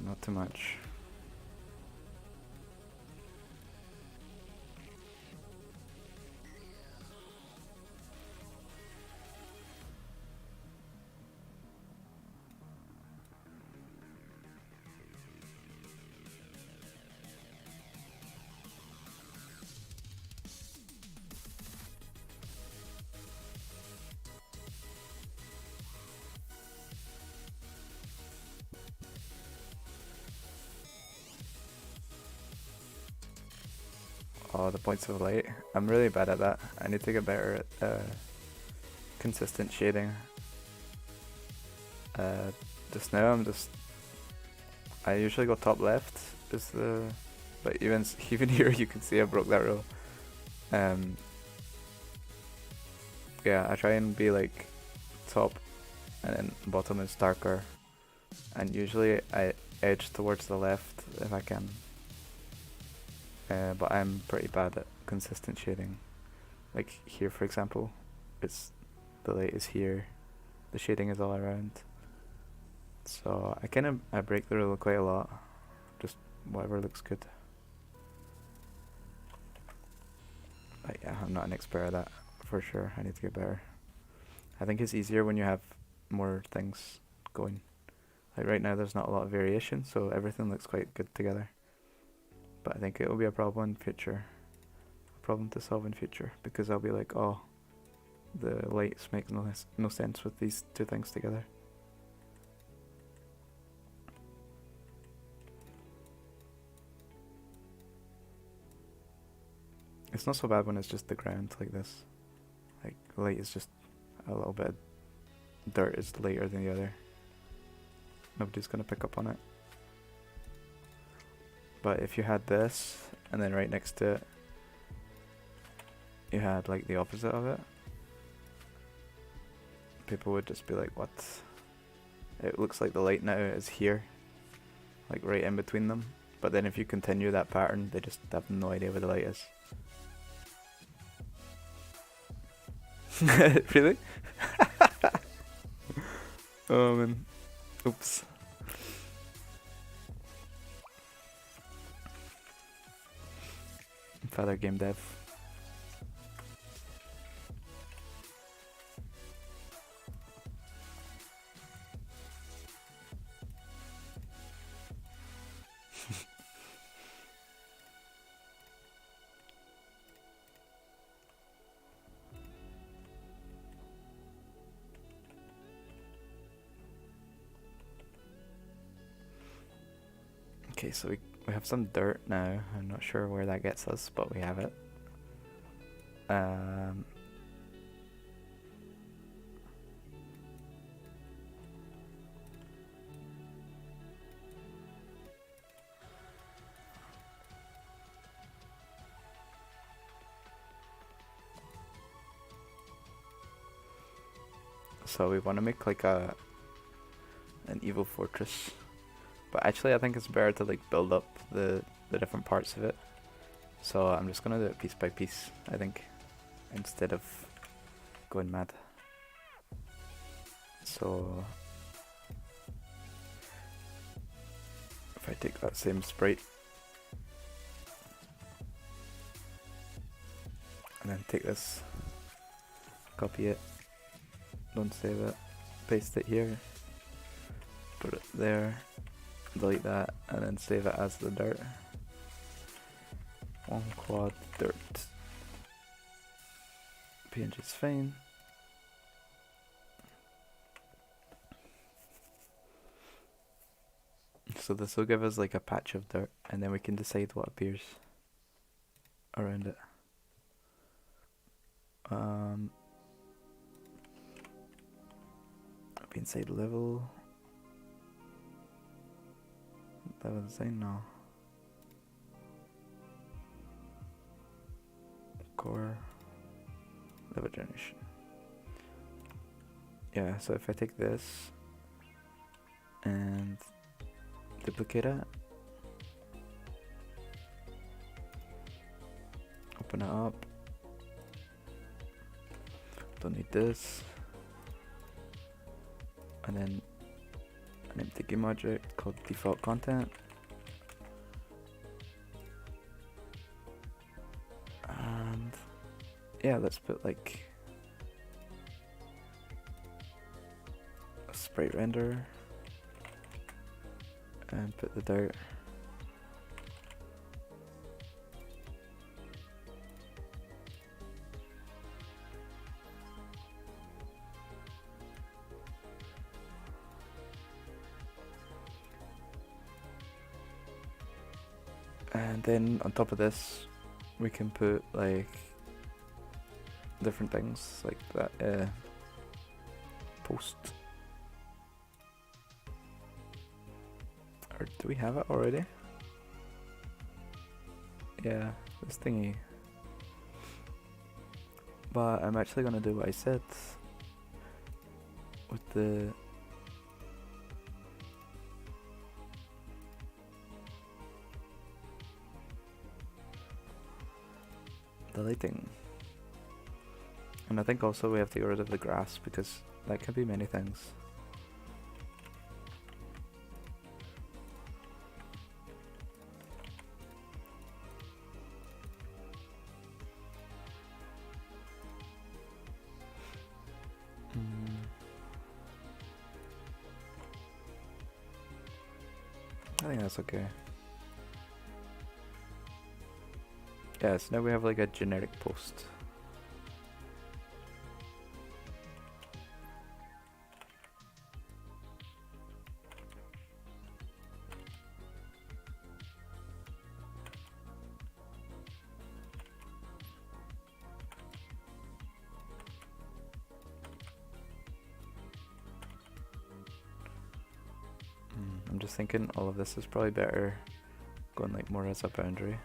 not too much. Oh, the points of light. I'm really bad at that. I need to get better at consistent shading. Just now I usually go top left, but even here you can see I broke that rule. Um, yeah, I try and be like top, and then bottom is darker, and usually I edge towards the left if I can. But I'm pretty bad at consistent shading. Like here, for example, it's the light is here, the shading is all around. So I break the rule quite a lot. Just whatever looks good. But yeah, I'm not an expert at that for sure. I need to get better. I think it's easier when you have more things going. Like right now there's not a lot of variation, so everything looks quite good together. But I think it will be a problem in future. A problem to solve in future, because I'll be like, oh, the lights make no sense with these two things together. It's not so bad when it's just the ground like this. Like light is just a little bit. Dirt is lighter than the other. Nobody's gonna pick up on it. But if you had this, and then right next to it, you had like the opposite of it, people would just be like, what? It looks like the light now is here, like right in between them. But then if you continue that pattern, they just have no idea where the light is. Really? Oh man. Oops. Father game dev. Okay, so we have some dirt now. I'm not sure where that gets us, but we have it. So we want to make like an evil fortress. But actually I think it's better to like build up the different parts of it. So I'm just gonna do it piece by piece, I think, instead of going mad. So if I take that same sprite and then take this, copy it, don't save it, paste it here, put it there, delete that, and then save it as the dirt. One quad dirt. PNG is fine. So this will give us like a patch of dirt, and then we can decide what appears around it. Up inside level design now. Core level generation. Yeah, so if I take this and duplicate it, open it up, don't need this, and then an empty game object called default content, and yeah, let's put like a sprite render and put the dirt. And then on top of this, we can put like different things like that post. Or do we have it already? Yeah, this thingy. But I'm actually gonna do what I said with the lighting. And I think also we have to get rid of the grass because that can be many things. I think that's okay. Yeah, so now we have like a generic post. I'm just thinking all of this is probably better going like more as a boundary.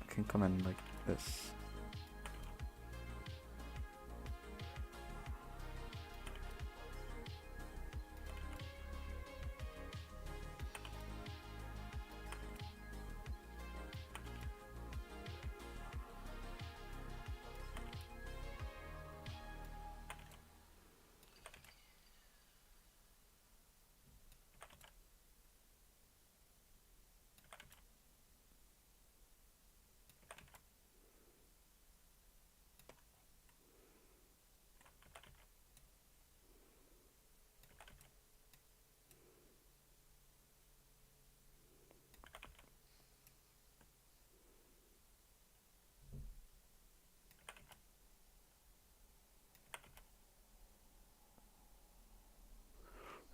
I can come in like this.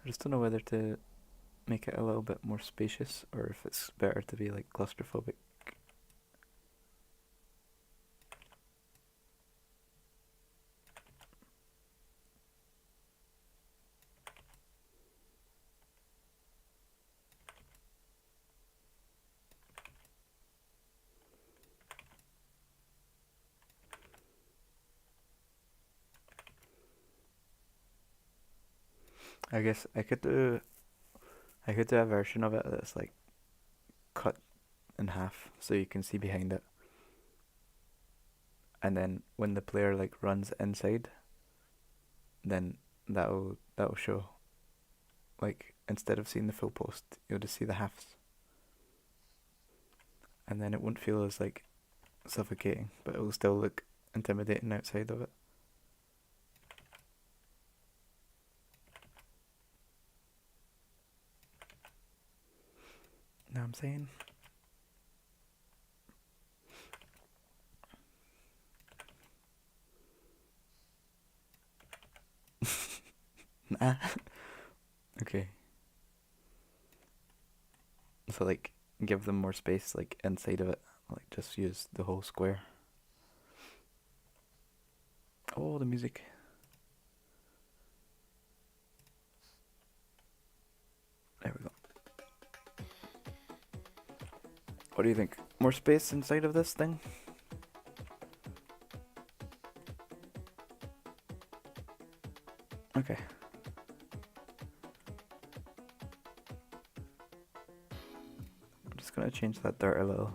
I just don't know whether to make it a little bit more spacious or if it's better to be like claustrophobic. I guess I could do a version of it that's like cut in half so you can see behind it. And then when the player like runs inside, then that'll show. Like instead of seeing the full post, you'll just see the halves. And then it won't feel as like suffocating, but it will still look intimidating outside of it. Know what I'm saying? Nah. Okay. So like give them more space like inside of it. Like just use the whole square. Oh, the music. There we go. What do you think? More space inside of this thing? Okay. I'm just gonna change that dirt a little.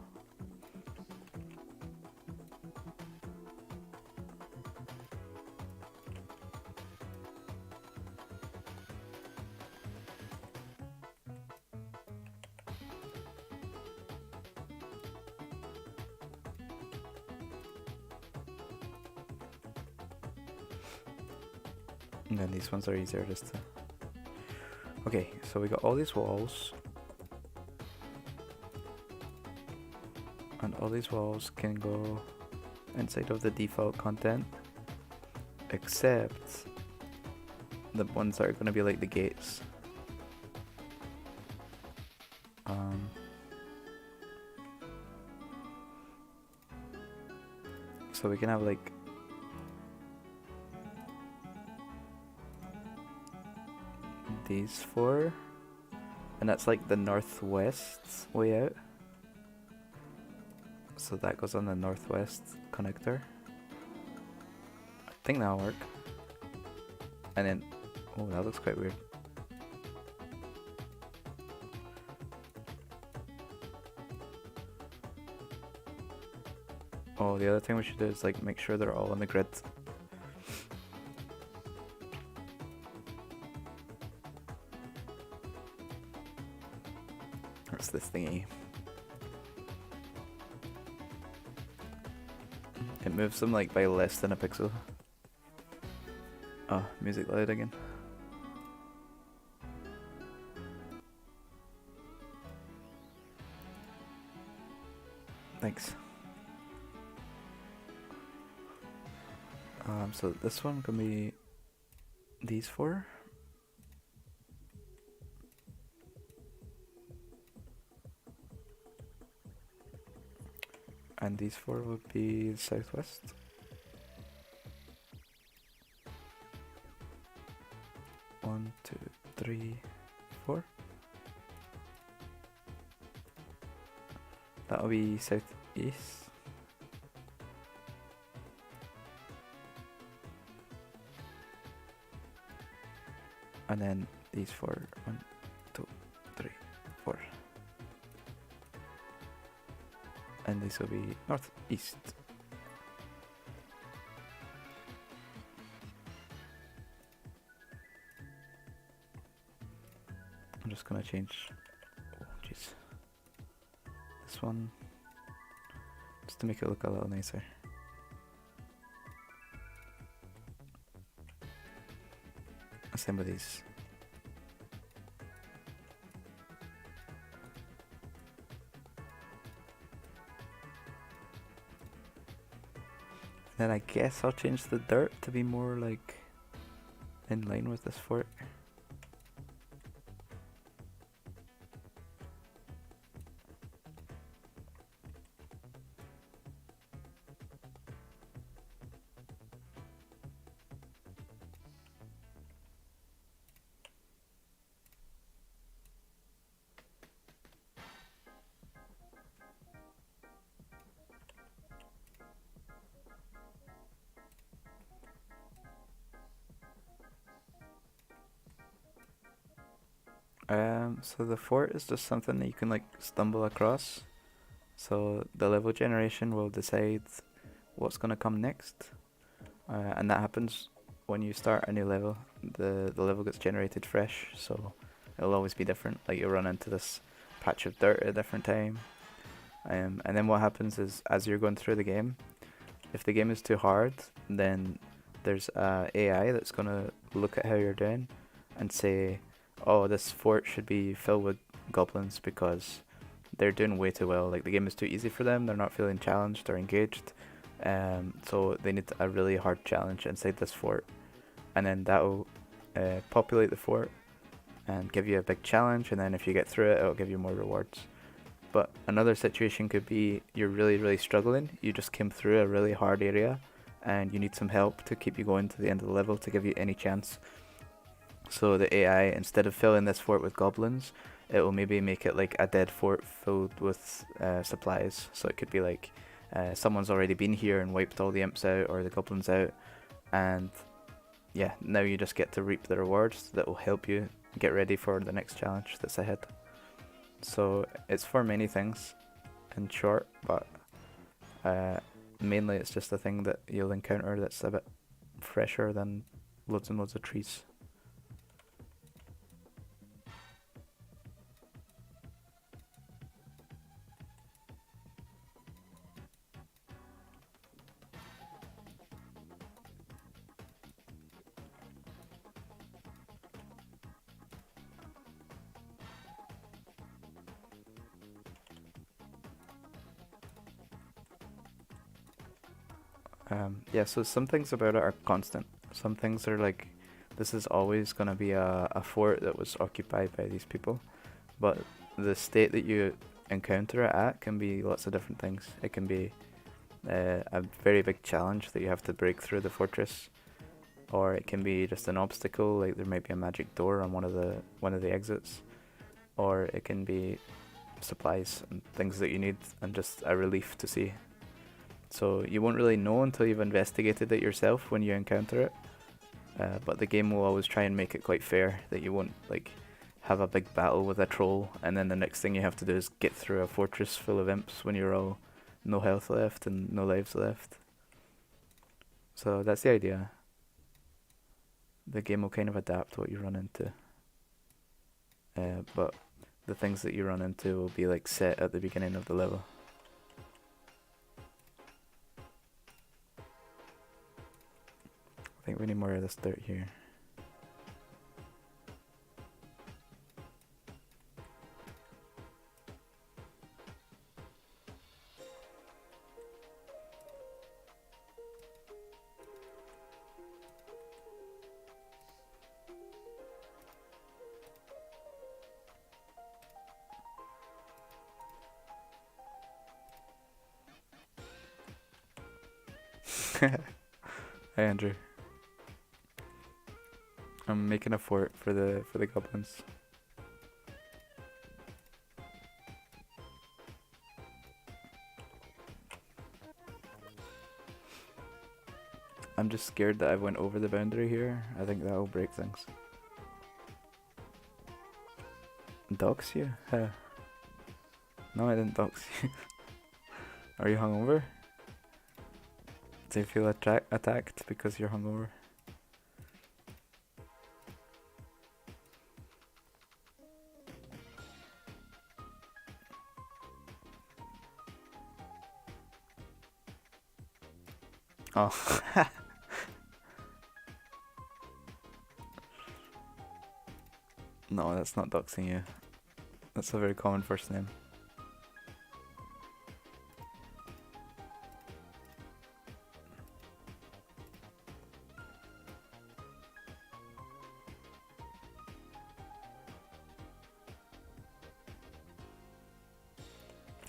And then these ones are easier just to... Okay, so we got all these walls. And all these walls can go inside of the default content. Except the ones that are going to be like the gates. So we can have like these four, and that's like the northwest way out. So that goes on the northwest connector. I think that'll work. And then, oh, that looks quite weird. Oh, the other thing we should do is like make sure they're all on the grid. What's this thingy? It moves them like by less than a pixel. Oh, music loud again. Thanks. So this one can be these four. And these four would be the southwest. One, two, three, four. That'll be southeast. And then these four. 1, 2, 3, 4. And this will be northeast. I'm just gonna change. Oh, jeez. This one, just to make it look a little nicer. Same with these. Then I guess I'll change the dirt to be more like in line with this fort. So the fort is just something that you can like stumble across. So the level generation will decide what's gonna come next, and that happens when you start a new level. The level gets generated fresh, so it'll always be different. Like you'll run into this patch of dirt at a different time, and then what happens is as you're going through the game, if the game is too hard, then there's a AI that's gonna look at how you're doing and say, oh, this fort should be filled with goblins because they're doing way too well. Like the game is too easy for them. They're not feeling challenged or engaged. So they need a really hard challenge inside this fort, and then that'll populate the fort and give you a big challenge. And then if you get through it, it'll give you more rewards. But another situation could be you're really struggling. You just came through a really hard area, and you need some help to keep you going to the end of the level to give you any chance. So the AI, instead of filling this fort with goblins, it will maybe make it like a dead fort filled with supplies. So it could be like someone's already been here and wiped all the imps out or the goblins out, and yeah, now you just get to reap the rewards that will help you get ready for the next challenge that's ahead. So it's for many things in short, but mainly it's just a thing that you'll encounter that's a bit fresher than loads and loads of trees. Yeah, so some things about it are constant. Some things are like, this is always going to be a fort that was occupied by these people. But the state that you encounter it at can be lots of different things. It can be a very big challenge that you have to break through the fortress. or it can be just an obstacle, like there might be a magic door on one of the exits, or it can be supplies and things that you need and just a relief to see. So you won't really know until you've investigated it yourself when you encounter it. But the game will always try and make it quite fair, that you won't like have a big battle with a troll and then the next thing you have to do is get through a fortress full of imps when you're all no health left and no lives left. So that's the idea. The game will kind of adapt what you run into. But the things that you run into will be like set at the beginning of the level. I think we need more of this dirt here. Hi Andrew. I'm making a fort for the goblins. I'm just scared that I went over the boundary here. I think that'll break things. Dox you? No, I didn't dox you. Are you hungover? Do you feel attacked because you're hungover? Oh. No, that's not doxing you. That's a very common first name.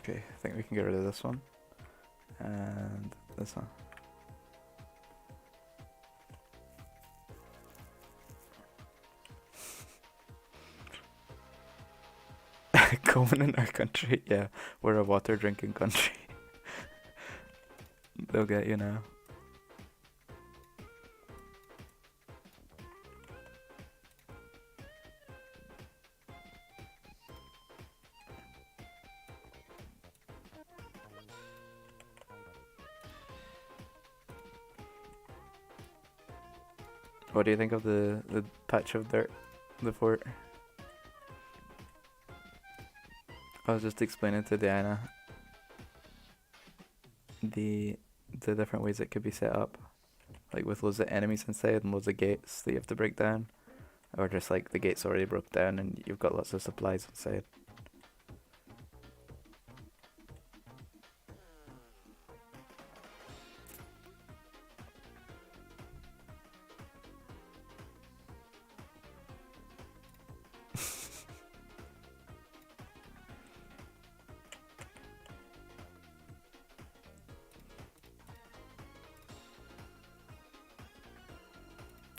Okay, I think we can get rid of this one. And this one. Common in our country, yeah. We're a water drinking country. They'll get you now. What do you think of the patch of dirt, the fort? I was just explaining to Diana the different ways it could be set up, like with loads of enemies inside and loads of gates that you have to break down, or just like the gates already broke down and you've got lots of supplies inside.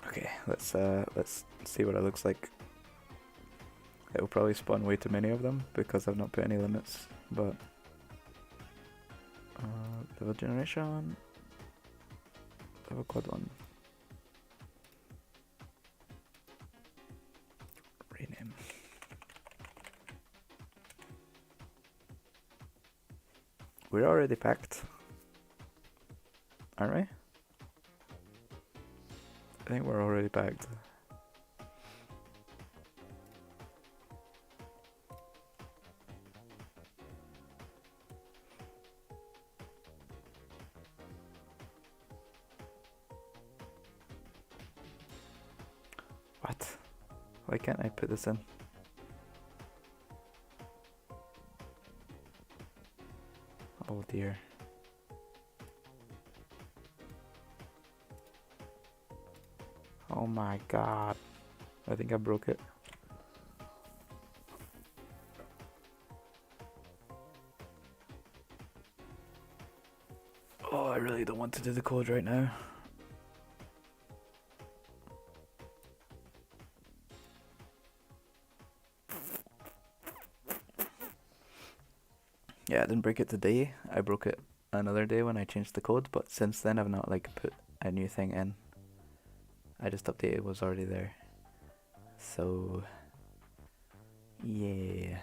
Okay, let's see what it looks like. It will probably spawn way too many of them because I've not put any limits, but level generation, level quad 1. Rename. We're already packed, aren't we? I think we're already packed. What? Why can't I put this in? Oh dear. Oh my god. I think I broke it. Oh, I really don't want to do the code right now. Yeah, I didn't break it today. I broke it another day when I changed the code, but since then I've not like put a new thing in. I just updated what was already there. So yeah.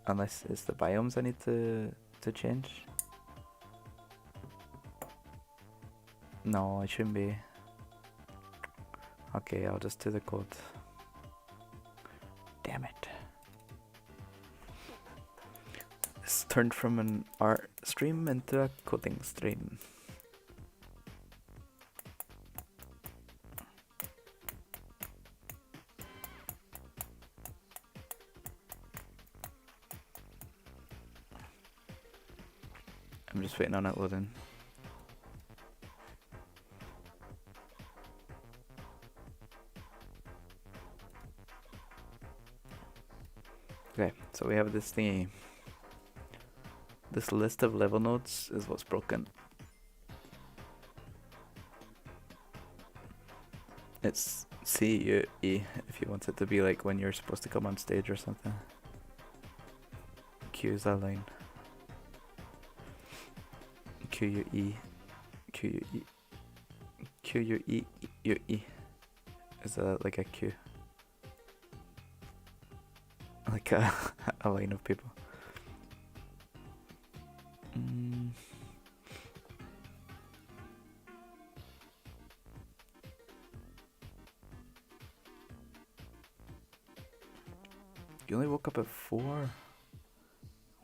Unless it's the biomes I need to change. No, it shouldn't be. Okay, I'll just do the code. Damn it. This turned from an art stream into a coding stream. I'm just waiting on it loading. Okay, so we have this thingy. This list of level nodes is what's broken. It's CUE if you want it to be like when you're supposed to come on stage or something. Q is that line. QUE. QUE. QUE. UE. Is that like a Q? Like a, a line of people. You only woke up at 4? Oh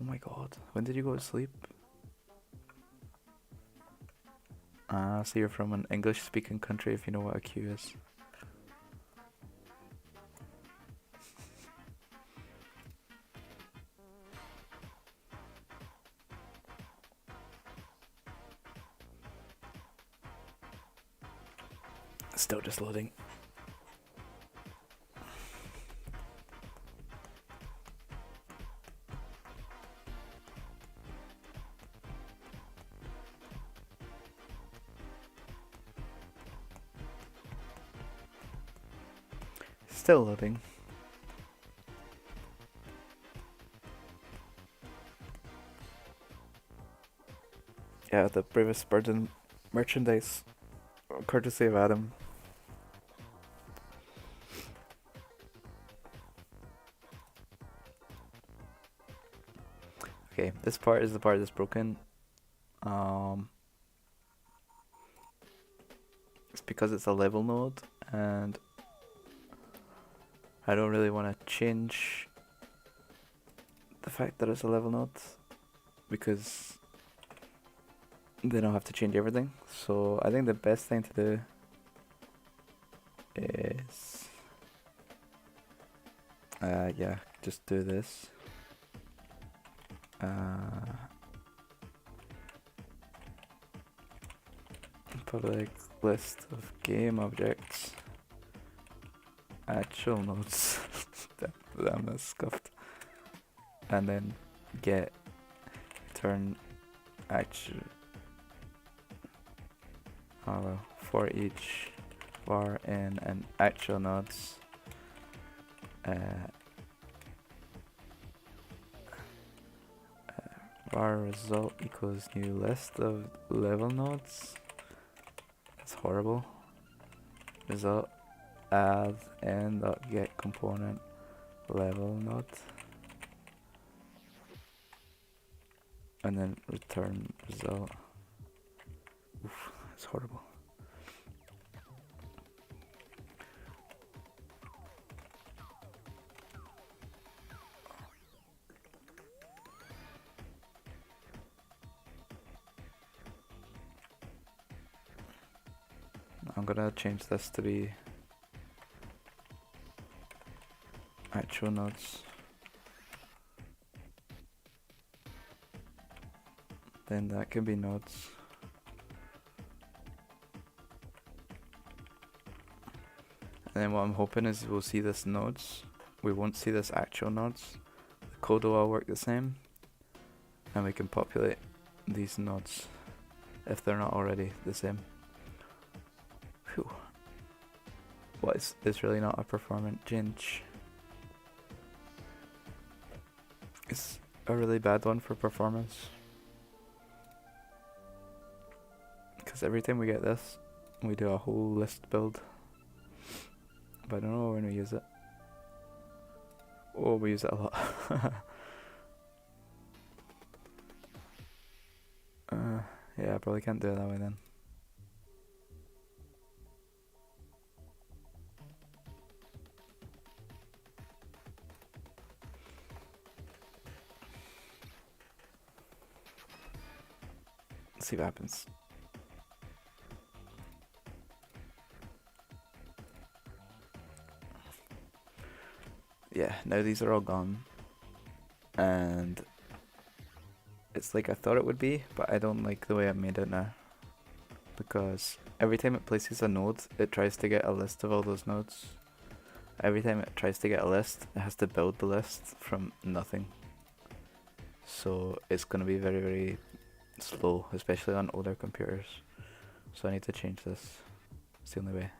my god. When did you go to sleep? Ah, so you're from an English speaking country if you know what a Q is. Still just loading. Still loading. Yeah, the bravest burden merchandise, courtesy of Adam. Okay, this part is the part that's broken. It's because it's a level node, and I don't really want to change the fact that it's a level node, because then I'll have to change everything. So I think the best thing to do is yeah, just do this. Public list of game objects. Actual nodes. Damn, that's scuffed. And then get turn actual. Oh well, for each var in an actual nodes. Var result equals new list of level nodes. That's horrible. Result add n dot get component level node, and then return result. Oof, that's horrible. I'm gonna change this to be actual nodes. Then that can be nodes. And then what I'm hoping is we'll see this nodes. We won't see this actual nodes. The code will all work the same. And we can populate these nodes if they're not already the same. Whew. What is really not a performant change. is a really bad one for performance. Because every time we get this, we do a whole list build. But I don't know when we use it. Oh, we use it a lot. Yeah, I probably can't do it that way then. Let's see what happens. Yeah, now these are all gone. And it's like I thought it would be, but I don't like the way I made it now. Because every time it places a node, it tries to get a list of all those nodes. Every time it tries to get a list, it has to build the list from nothing. So it's going to be very, very slow, especially on older computers. So I need to change this. It's the only way.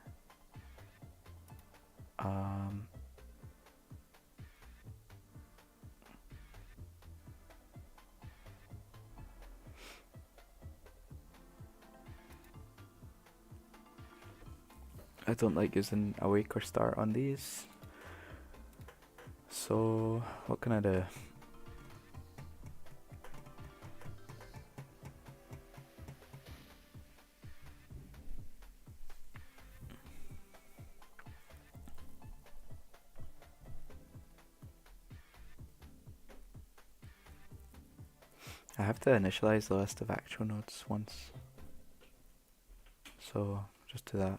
I don't like using awake or start on these. So what can I do? I have to initialize the list of actual nodes once. So just do that.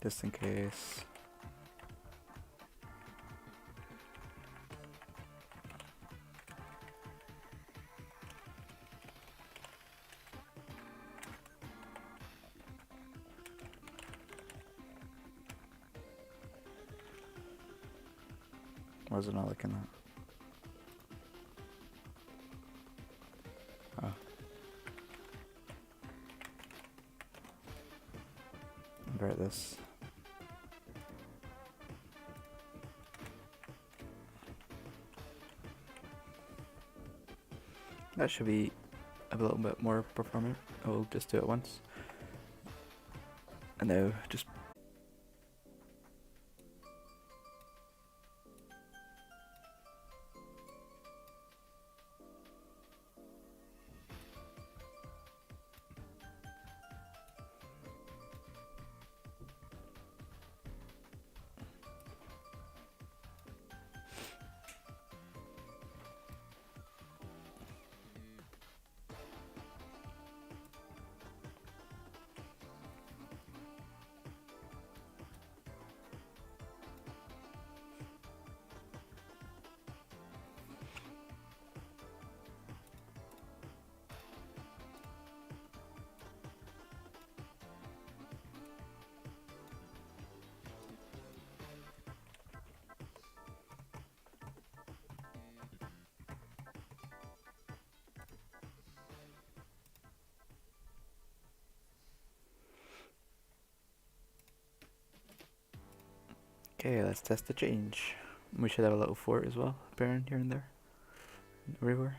Just in case. What was I not looking at? Oh. Invert this. That should be a little bit more performant. I'll just do it once. And now just okay, let's test the change. We should have a little fort as well, appearing here and there. Everywhere.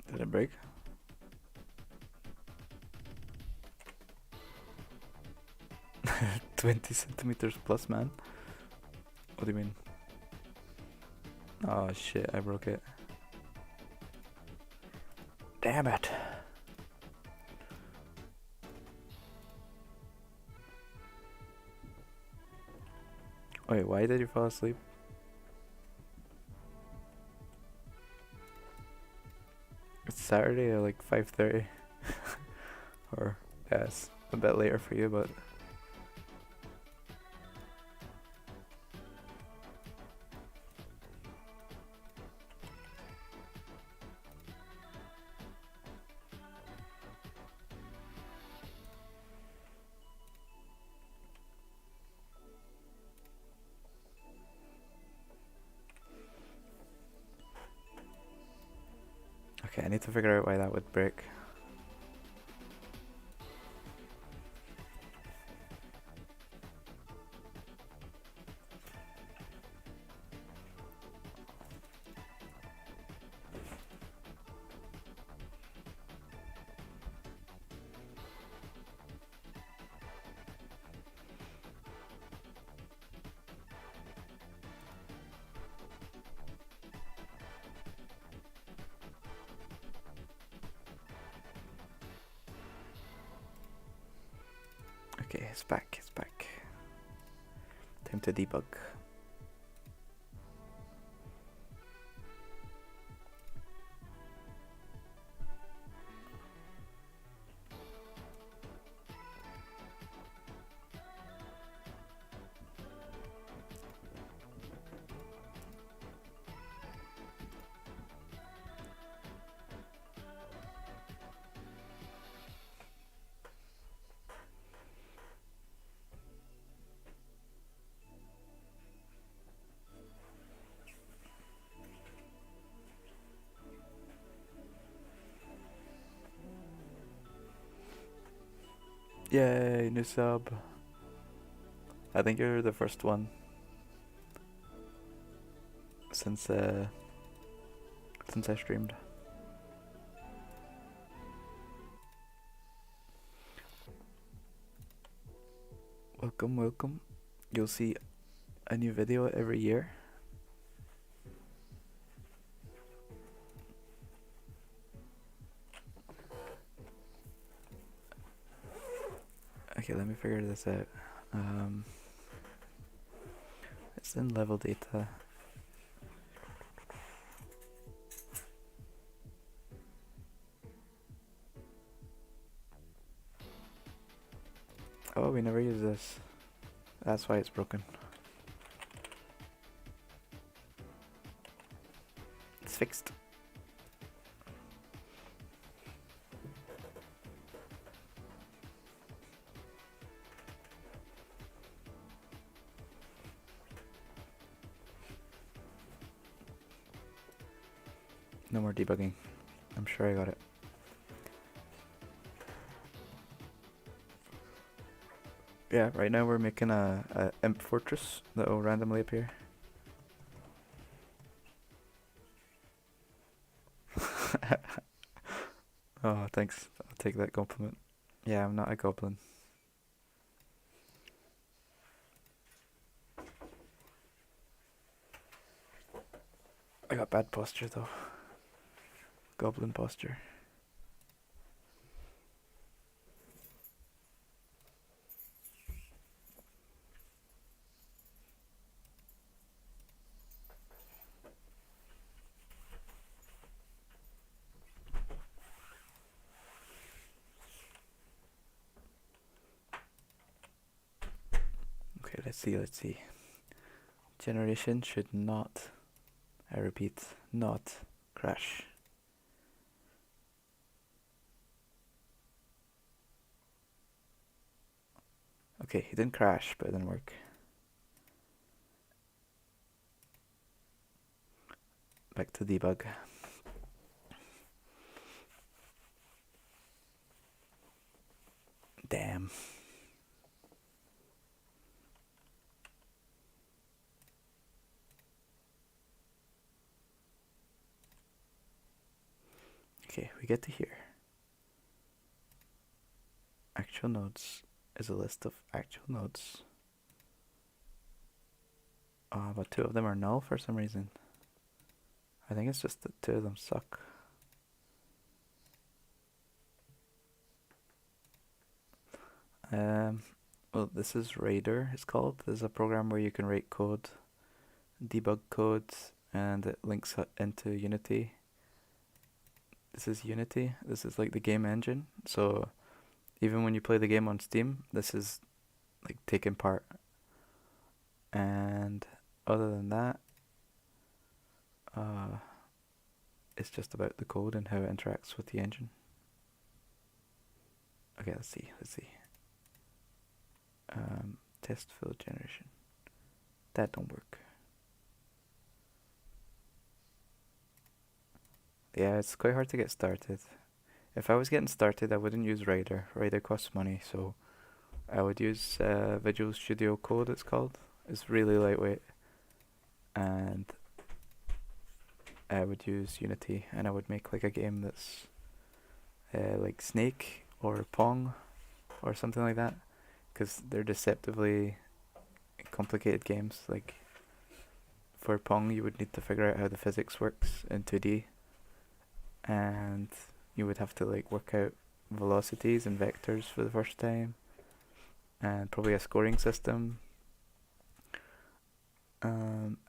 Did it break? 20 centimeters plus, man. What do you mean? Oh shit, I broke it. Damn it. Wait, why did you fall asleep? It's Saturday at like 5:30. Or, yeah, it's a bit later for you, but... Okay, I need to figure out why that would break. Okay, it's back, it's back. Time to debug. Yay, new sub. I think you're the first one since I streamed. Welcome, welcome. You'll see a new video every year. Okay, let me figure this out. It's in level data. Oh, we never use this. That's why it's broken. It's fixed. No more debugging. I'm sure I got it. Yeah, right now we're making a imp fortress that will randomly appear. Oh, thanks. I'll take that compliment. Yeah, I'm not a goblin. I got bad posture though. Goblin posture. Okay, let's see. Generation should not, I repeat, not crash. Okay, he didn't crash, but it didn't work. Back to debug. Damn. Okay, we get to here. Actual nodes is a list of actual nodes But two of them are null for some reason. I think it's just that two of them suck. Well, this is Raider, it's called. This is a program where you can write code, debug code, and it links into Unity. This is Unity. This is like the game engine. So even when you play the game on Steam, this is like taking part. And other than that, it's just about the code and how it interacts with the engine. Okay, let's see. Test fill generation. That don't work. Yeah, it's quite hard to get started. If I was getting started, I wouldn't use Rider. Rider costs money, so I would use Visual Studio Code, it's called. It's really lightweight. And I would use Unity, and I would make like a game that's like Snake or Pong or something like that, because they're deceptively complicated games. Like for Pong, you would need to figure out how the physics works in 2D, and you would have to like work out velocities and vectors for the first time, and probably a scoring system.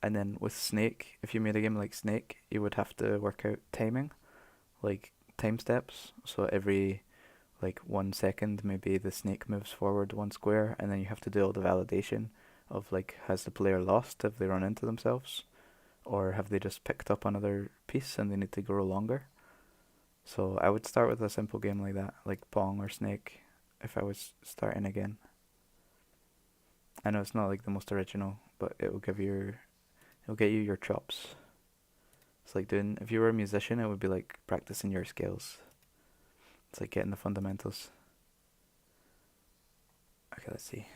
And then with Snake, if you made a game like Snake, you would have to work out timing, like time steps. So every like 1 second, maybe the snake moves forward one square, and then you have to do all the validation of like, has the player lost? Have they run into themselves? Or have they just picked up another piece and they need to grow longer? So I would start with a simple game like that, like Pong or Snake, if I was starting again. I know it's not like the most original, but it'll get you your chops. It's like doing, if you were a musician, it would be like practicing your skills. It's like getting the fundamentals. Okay, let's see.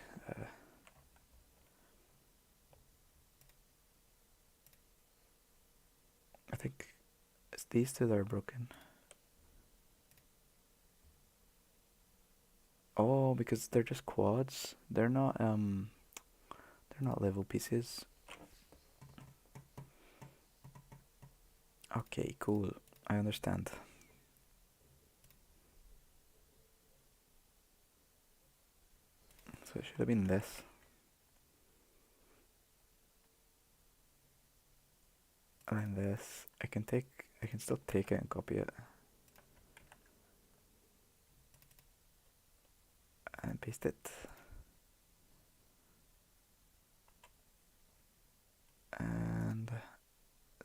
I think it's these two that are broken. Oh, because they're just quads. They're not level pieces. Okay, cool. I understand. So it should have been this. And then this. I can still take it and copy it. And paste it. And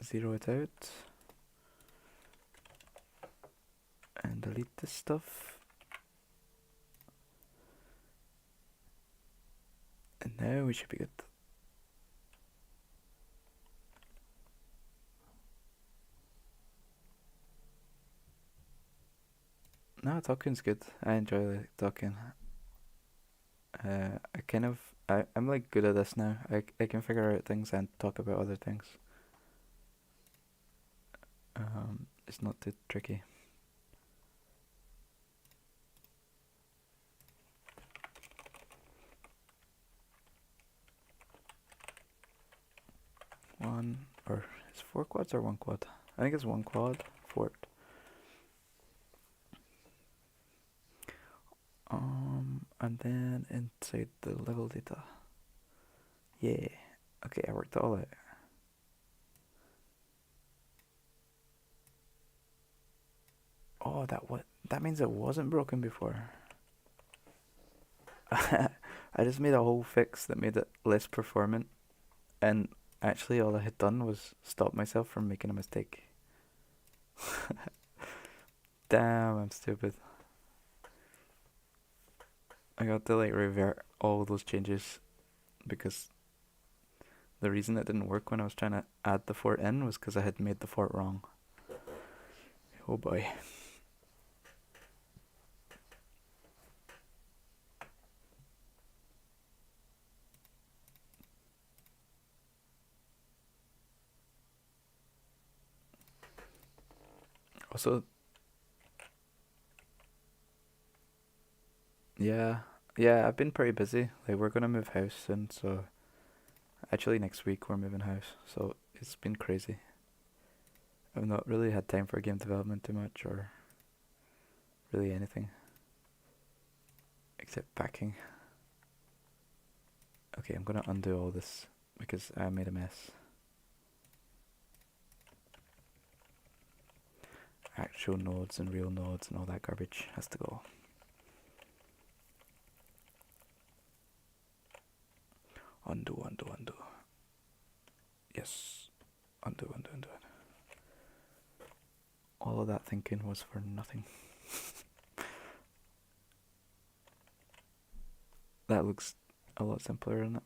zero it out. And delete this stuff. And now we should be good. No, talking's good. I enjoy like, talking. I'm like good at this now. I can figure out things and talk about other things. It's not too tricky. One, or is 4 quads or 1 quad? I think it's 1 quad, fort. And then inside the level data. Yeah. Okay, I worked it all out. Oh, that means it wasn't broken before. I just made a whole fix that made it less performant, and actually all I had done was stop myself from making a mistake. Damn, I'm stupid. I got to like revert all those changes because the reason it didn't work when I was trying to add the fort in was because I had made the fort wrong. Oh boy. Also, yeah, I've been pretty busy. Like we're gonna move house soon, so Actually, next week we're moving house, so it's been crazy. I've not really had time for game development too much, or really anything, except packing. Okay, I'm gonna undo all this because I made a mess. Actual nodes and real nodes and all that garbage has to go. Undo, undo, undo. Yes. Undo, undo, undo. All of that thinking was for nothing. That looks a lot simpler, isn't it?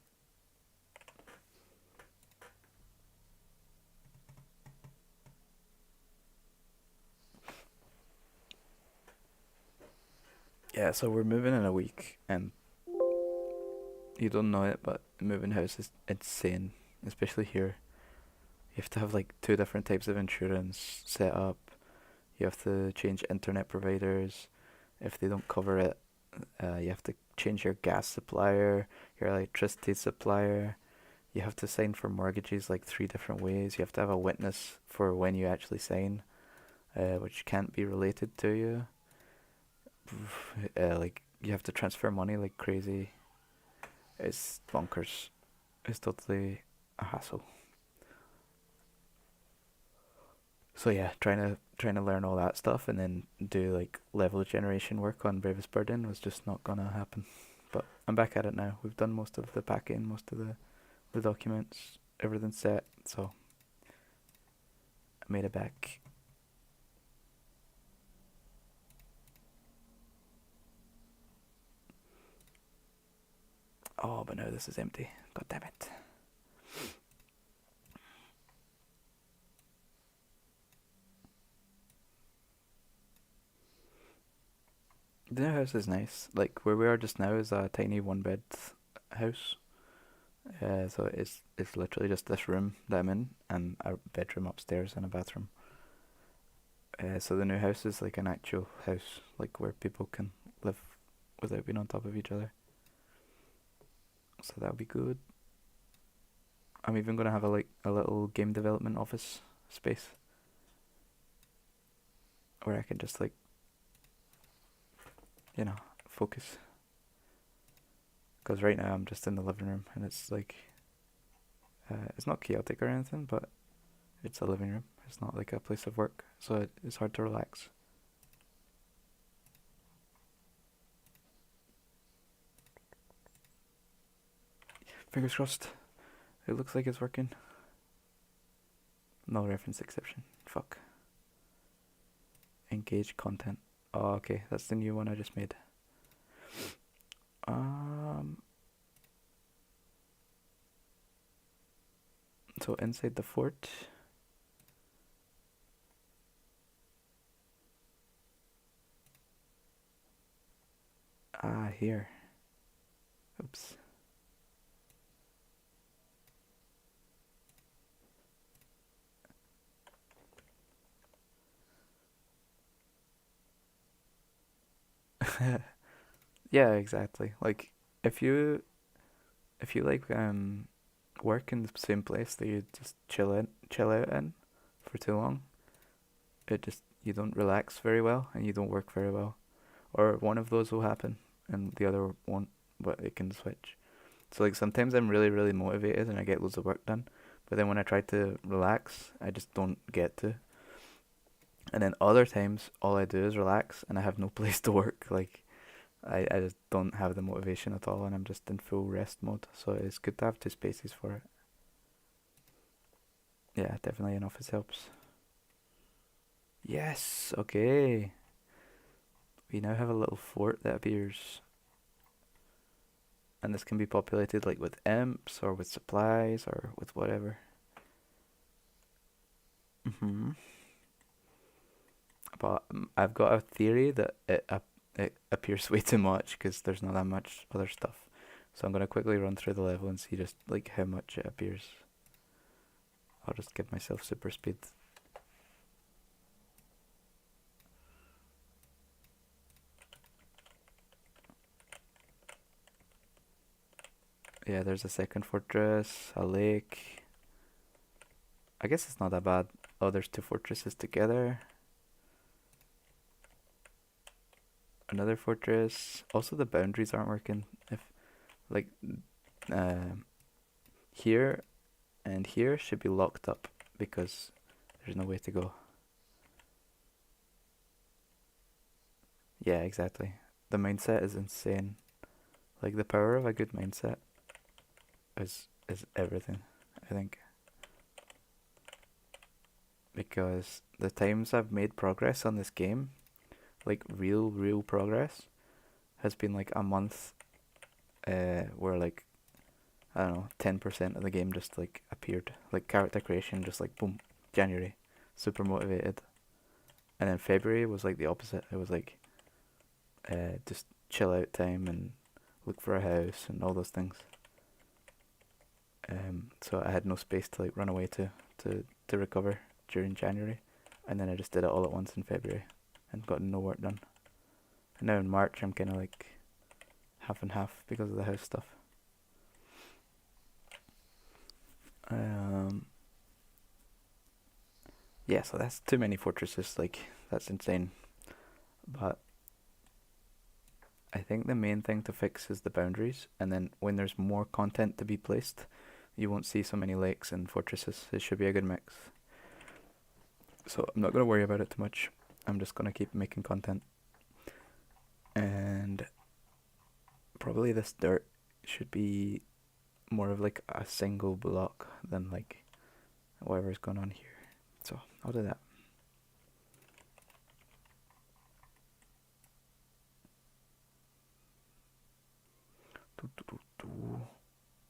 Yeah, so we're moving in a week, and you don't know it, but moving house is insane, especially here. You have to have like 2 different types of insurance set up. You have to change internet providers. If they don't cover it, you have to change your gas supplier, your electricity supplier. You have to sign for mortgages like 3 different ways. You have to have a witness for when you actually sign, which can't be related to you. Like you have to transfer money like crazy. It's bonkers. It's totally a hassle. So yeah, trying to learn all that stuff and then do like level generation work on Bravest Burden was just not gonna happen. But I'm back at it now. We've done most of the packing, most of the documents, everything's set. So I made it back. Oh, but now this is empty. God damn it. The new house is nice. Like where we are just now is a tiny 1 bed house. So it's literally just this room that I'm in and a bedroom upstairs and a bathroom. So the new house is like an actual house, like where people can live without being on top of each other. So that'll be good. I'm even gonna have a little game development office space where I can just focus. Because right now I'm just in the living room and it's it's not chaotic or anything, but it's a living room. It's not like a place of work, so it's hard to relax. Fingers crossed. It looks like it's working. No reference exception. Fuck. Engage content. Oh, okay. That's the new one I just made. So inside the fort. Here. Oops. Yeah, exactly. Like if you work in the same place that you just chill out in for too long, you don't relax very well and you don't work very well. Or one of those will happen and the other won't, but it can switch. So like sometimes I'm really, really motivated and I get loads of work done, but then when I try to relax, I just don't get to. And then other times all I do is relax and I have no place to work. Like I just don't have the motivation at all and I'm just in full rest mode. So it's good to have 2 spaces for it. Yeah, definitely an office helps. Yes, okay. We now have a little fort that appears. And this can be populated like with imps or with supplies or with whatever. But I've got a theory that it appears way too much because there's not that much other stuff. So I'm gonna quickly run through the level and see just like how much it appears. I'll just give myself super speed. Yeah, there's a second fortress, a lake. I guess it's not that bad. Oh, there's two fortresses together. Another fortress. Also, the boundaries aren't working. If like um here and here should be locked up because there's no way to go. Yeah, exactly. The mindset is insane. Like the power of a good mindset is everything, I think. Because the times I've made progress on this game, like real progress, has been like a month where like I don't know, 10% of the game just like appeared. Like character creation just like boom, January, super motivated. And then February was like the opposite. It was like just chill out time and look for a house and all those things. So I had no space to like run away to recover during January, and then I just did it all at once in February, and got no work done. And now in March I'm kind of like half and half because of the house stuff. Um, yeah, so that's too many fortresses. Like that's insane. But I think the main thing to fix is the boundaries, and then when there's more content to be placed, you won't see so many lakes and fortresses. It should be a good mix. So I'm not gonna worry about it too much. I'm just gonna keep making content, and probably this dirt should be more of like a single block than like whatever's going on here. So I'll do that.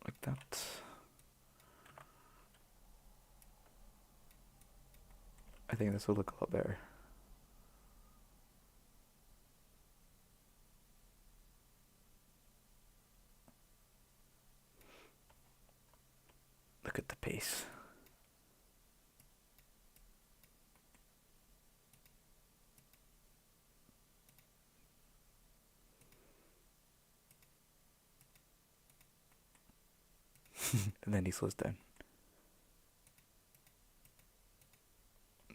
Like that. I think this will look a lot better. Look at the pace. And then he slows down.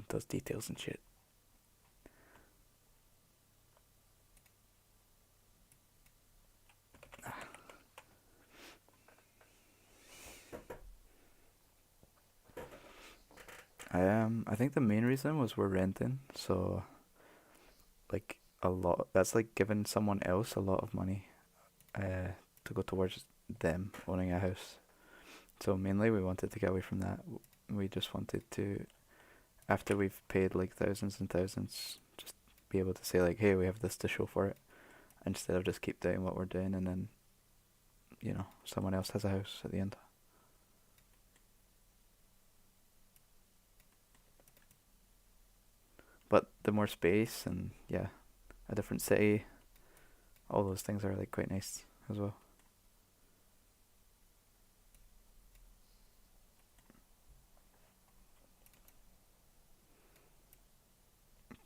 Does details and shit. I think the main reason was we're renting, so like a lot. That's like giving someone else a lot of money, to go towards them owning a house. So mainly we wanted to get away from that. We just wanted to, after we've paid like thousands and thousands, just be able to say like, hey, we have this to show for it, instead of just keep doing what we're doing and then, someone else has a house at the end. But the more space and yeah, a different city, all those things are like quite nice as well.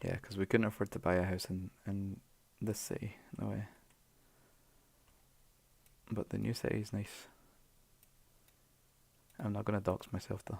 Yeah, because we couldn't afford to buy a house in this city, no way. But the new city is nice. I'm not gonna dox myself though.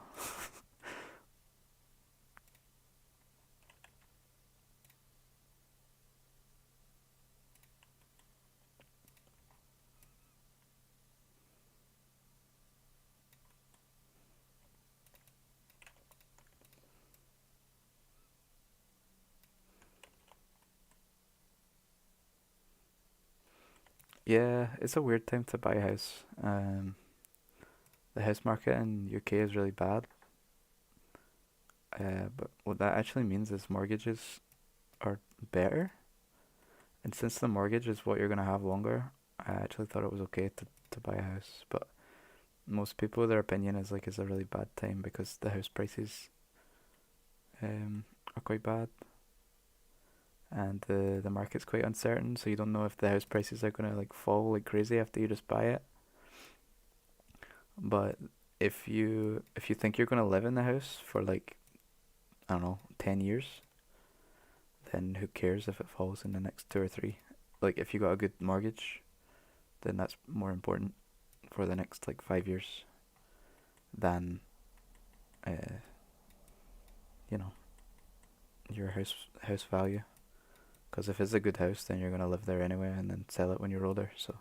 Yeah, it's a weird time to buy a house. The house market in UK is really bad. But what that actually means is mortgages are better. And since the mortgage is what you're gonna have longer, I actually thought it was okay to buy a house. But most people, their opinion is like it's a really bad time because the house prices are quite bad, and the market's quite uncertain. So you don't know if the house prices are gonna like fall like crazy after you just buy it. But if you think you're gonna live in the house for like I don't know 10 years, then who cares if it falls in the next two or three? Like if you got a good mortgage, then that's more important. for the next like 5 years than uh, you know, your house value. Because if it's a good house, then you're gonna live there anyway, and then sell it when you're older. So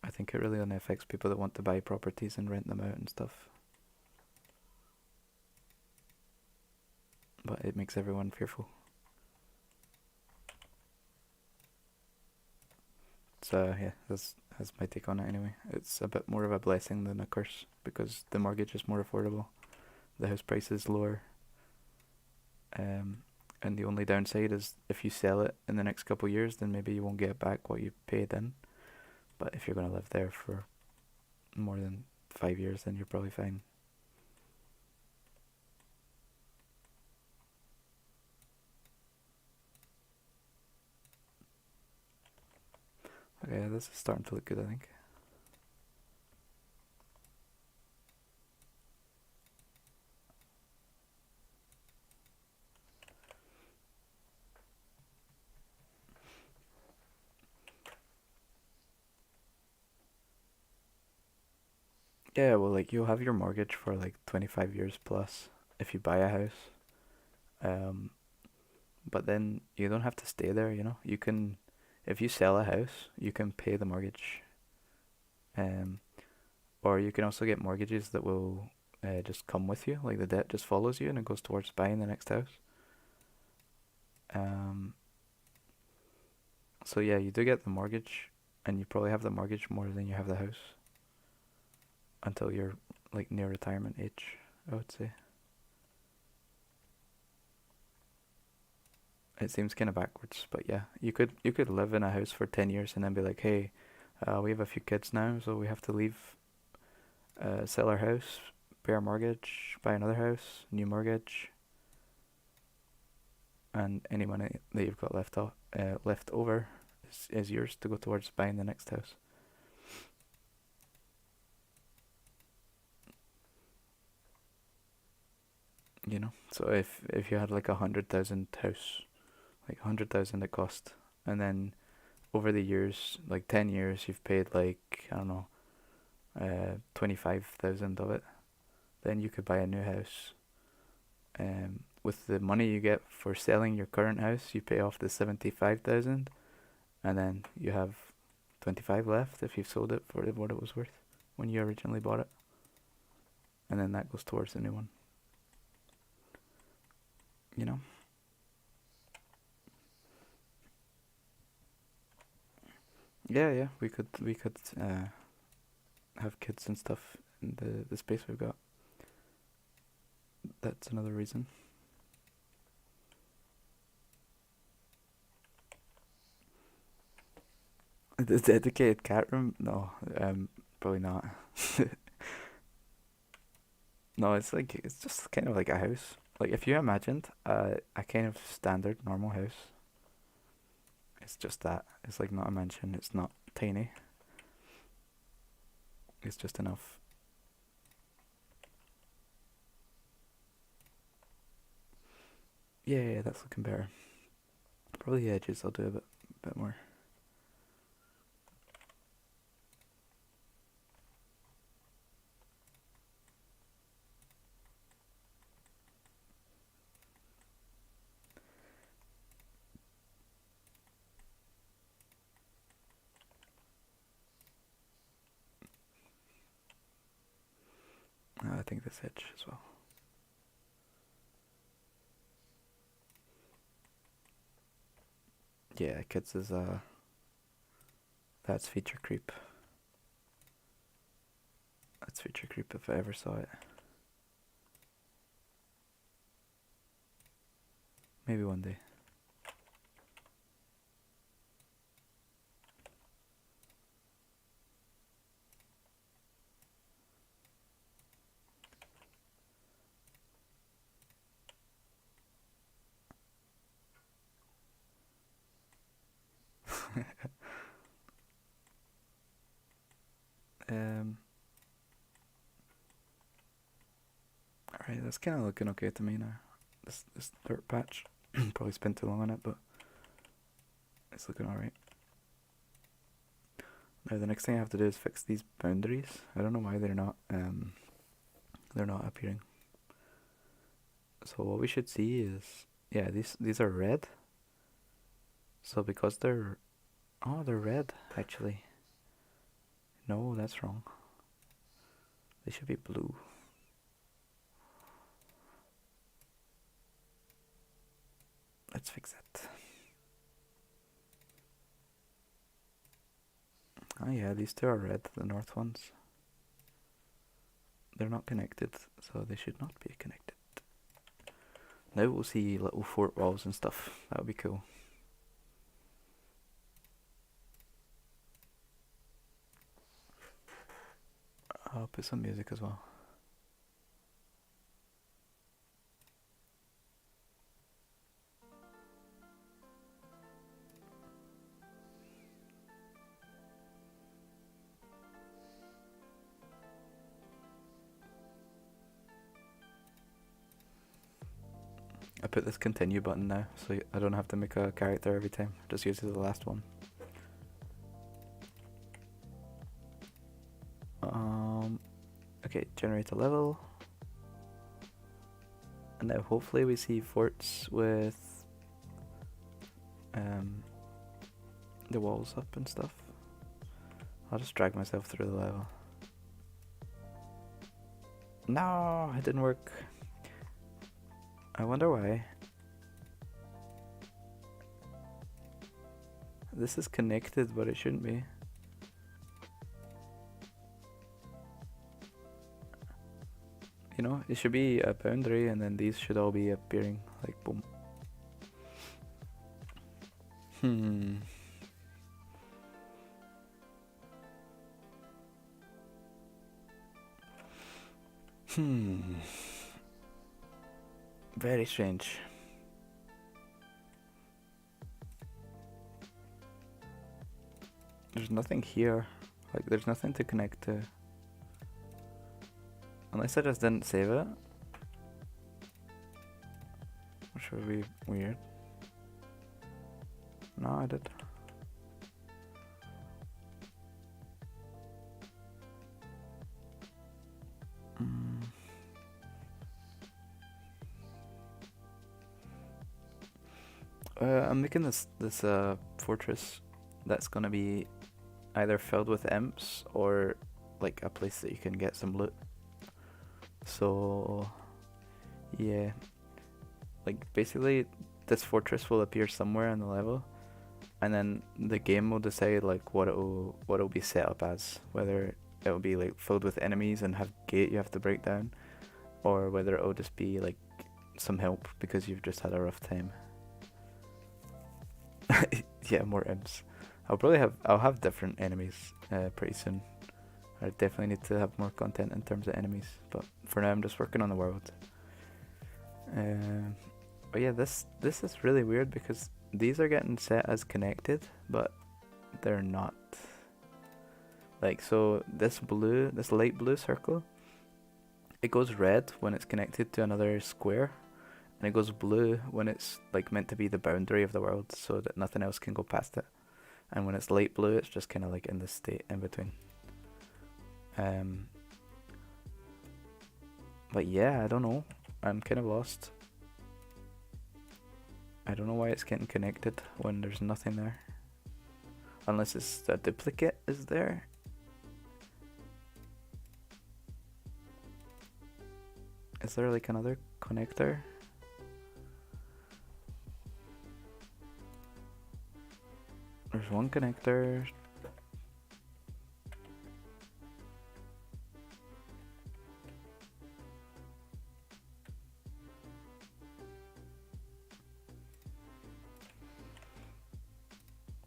I think it really only affects people that want to buy properties and rent them out and stuff. But it makes everyone fearful. So yeah, that's my take on it anyway. It's a bit more of a blessing than a curse because the mortgage is more affordable, the house price is lower, and the only downside is if you sell it in the next couple of years, then maybe you won't get back what you paid in. But if you're gonna live there for more than 5 years, then you're probably fine. Okay, this is starting to look good, I think. Yeah, well, like you'll have your mortgage for like 25 years plus if you buy a house. Um, but then you don't have to stay there, you know? You can, if you sell a house, you can pay the mortgage. Um, or you can also get mortgages that will just come with you, like the debt just follows you and it goes towards buying the next house. Um, so yeah, you do get the mortgage, and you probably have the mortgage more than you have the house until you're like near retirement age, I would say. It seems kind of backwards, but yeah, you could live in a house for 10 years and then be like, hey, we have a few kids now, so we have to leave, sell our house, pay our mortgage, buy another house, new mortgage, and any money that you've got left over is yours to go towards buying the next house. You know, so if you had like 100,000 house, like 100,000 it cost, and then over the years, like 10 years, you've paid like I don't know, 25,000 of it, then you could buy a new house. With the money you get for selling your current house, you pay off the 75,000, and then you have 25 left if you've sold it for what it was worth when you originally bought it, and then that goes towards the new one. You know? Yeah, yeah. We could have kids and stuff in the space we've got. That's another reason. The dedicated cat room? No, probably not. No, it's just kind of like a house. Like if you imagined a kind of standard normal house, it's just that. It's like not a mansion. It's not tiny. It's just enough. Yeah, yeah, that's looking better. Probably the edges. I'll do a bit more. I think this edge as well. Yeah, kids is that's feature creep. That's feature creep if I ever saw it. Maybe one day. Um. Alright, that's kind of looking okay to me now. This dirt patch. Probably spent too long on it, but it's looking alright. Now the next thing I have to do is fix these boundaries. I don't know why they're not appearing. So what we should see is, yeah, these are red. So because they're red actually. No, that's wrong. They should be blue. Let's fix it. Oh yeah, these two are red, the north ones. They're not connected, so they should not be connected. Now we'll see little fort walls and stuff. That would be cool. I'll put some music as well. I put this continue button now, so I don't have to make a character every time. Just use the last one. Okay, generate a level. And now hopefully we see forts with the walls up and stuff. I'll just drag myself through the level. No, it didn't work. I wonder why. This is connected, but it shouldn't be. You know, it should be a boundary and then these should all be appearing like boom. Very strange. There's nothing here. Like, there's nothing to connect to. Unless I just didn't save it. Which would be weird. No, I did. I'm making this fortress that's gonna be either filled with imps or like a place that you can get some loot. So yeah, like basically this fortress will appear somewhere in the level, and then the game will decide like what it'll be set up as, whether it'll be like filled with enemies and have gate you have to break down, or whether it'll just be like some help because you've just had a rough time. Yeah, more imps. I'll have different enemies pretty soon. I definitely need to have more content in terms of enemies, but for now I'm just working on the world. But yeah, this is really weird because these are getting set as connected, but they're not. Like, so this light blue circle, it goes red when it's connected to another square, and it goes blue when it's like meant to be the boundary of the world so that nothing else can go past it. And when it's light blue, it's just kind of like in this state in between. But yeah, I don't know. I'm kind of lost. I don't know why it's getting connected when there's nothing there. Unless it's a duplicate is there. Is there like another connector? There's one connector.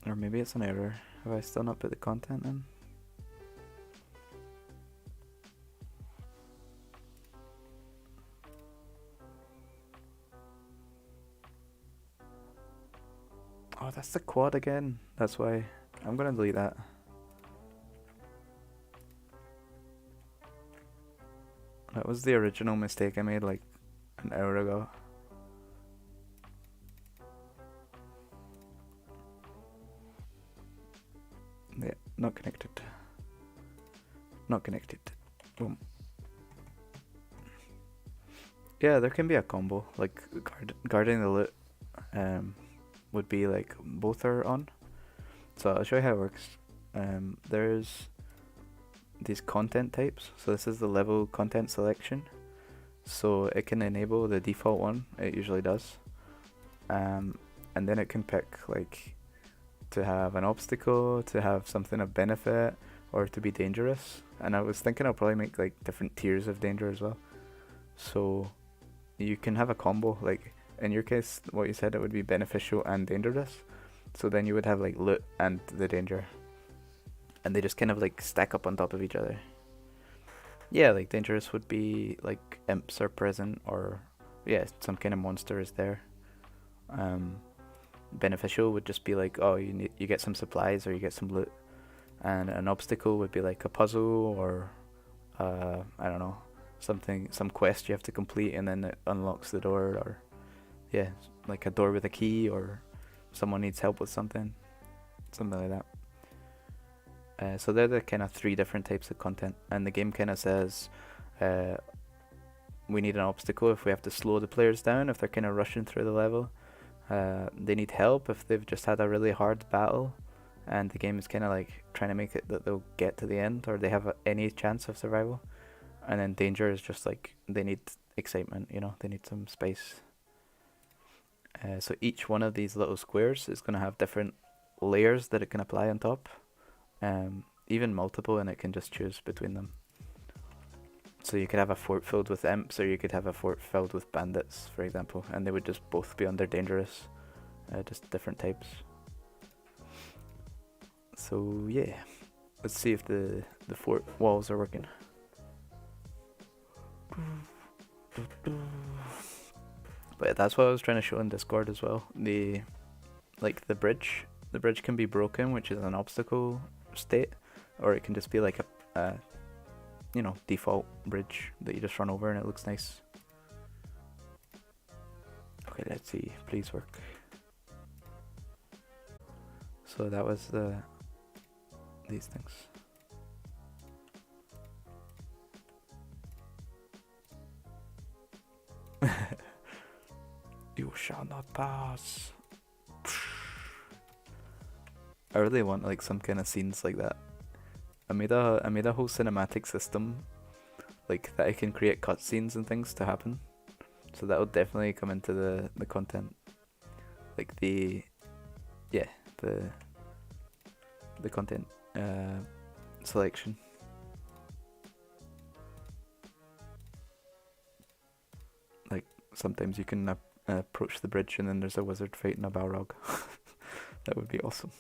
Or maybe it's an error. Have I still not put the content in? Oh, that's the quad again. That's why. I'm gonna delete that. That was the original mistake I made like an hour ago. Not connected. Not connected. Boom. Yeah, there can be a combo, like guarding the loot would be like both are on. So I'll show you how it works. There's these content types. So this is the level content selection. So it can enable the default one, it usually does. And then it can pick like to have an obstacle, to have something of benefit, or to be dangerous. And I was thinking I'll probably make like different tiers of danger as well. So you can have a combo, like in your case what you said, it would be beneficial and dangerous. So then you would have like loot and the danger, and they just kind of like stack up on top of each other. Yeah, like dangerous would be like imps are present, or yeah, some kind of monster is there. Beneficial would just be like, oh, you get some supplies or you get some loot. And an obstacle would be like a puzzle, or I don't know, some quest you have to complete and then it unlocks the door, or yeah, like a door with a key, or someone needs help with something like that. So they're the kind of 3 different types of content, and the game kind of says we need an obstacle if we have to slow the players down if they're kind of rushing through the level. They need help if they've just had a really hard battle, and the game is kind of like trying to make it that they'll get to the end or they have any chance of survival. And then danger is just like they need excitement, they need some spice. So each one of these little squares is going to have different layers that it can apply on top, even multiple, and it can just choose between them. So you could have a fort filled with imps, or you could have a fort filled with bandits, for example, and they would just both be under dangerous, just different types. So yeah, let's see if the fort walls are working. But that's what I was trying to show in Discord as well. The bridge can be broken, which is an obstacle state, or it can just be like a default bridge that you just run over and it looks nice. Okay, let's see, please work. So that was these things. You shall not pass. I really want like some kind of scenes like that. I made a whole cinematic system, like that I can create cutscenes and things to happen. So that will definitely come into the content, like the content selection. Like sometimes you can approach the bridge and then there's a wizard fighting a Balrog. That would be awesome.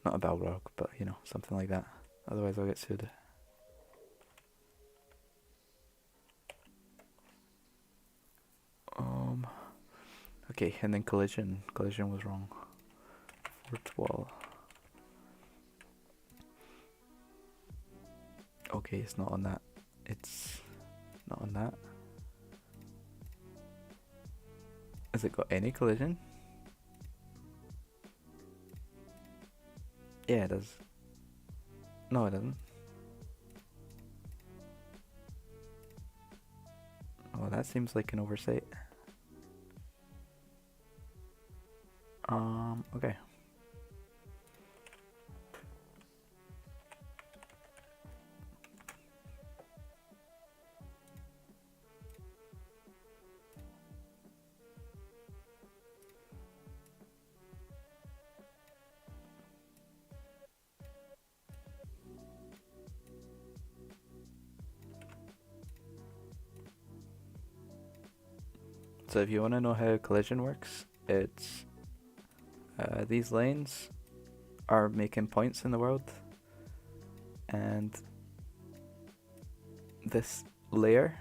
Not a Balrog, but something like that. Otherwise I'll get sued. Okay, and then collision. Collision was wrong. Fort wall. Okay, it's not on that. It's not on that. Has it got any collision? Yeah, it does. No, it doesn't. Oh, that seems like an oversight. Okay. So if you want to know how collision works, it's these lanes are making points in the world, and this layer,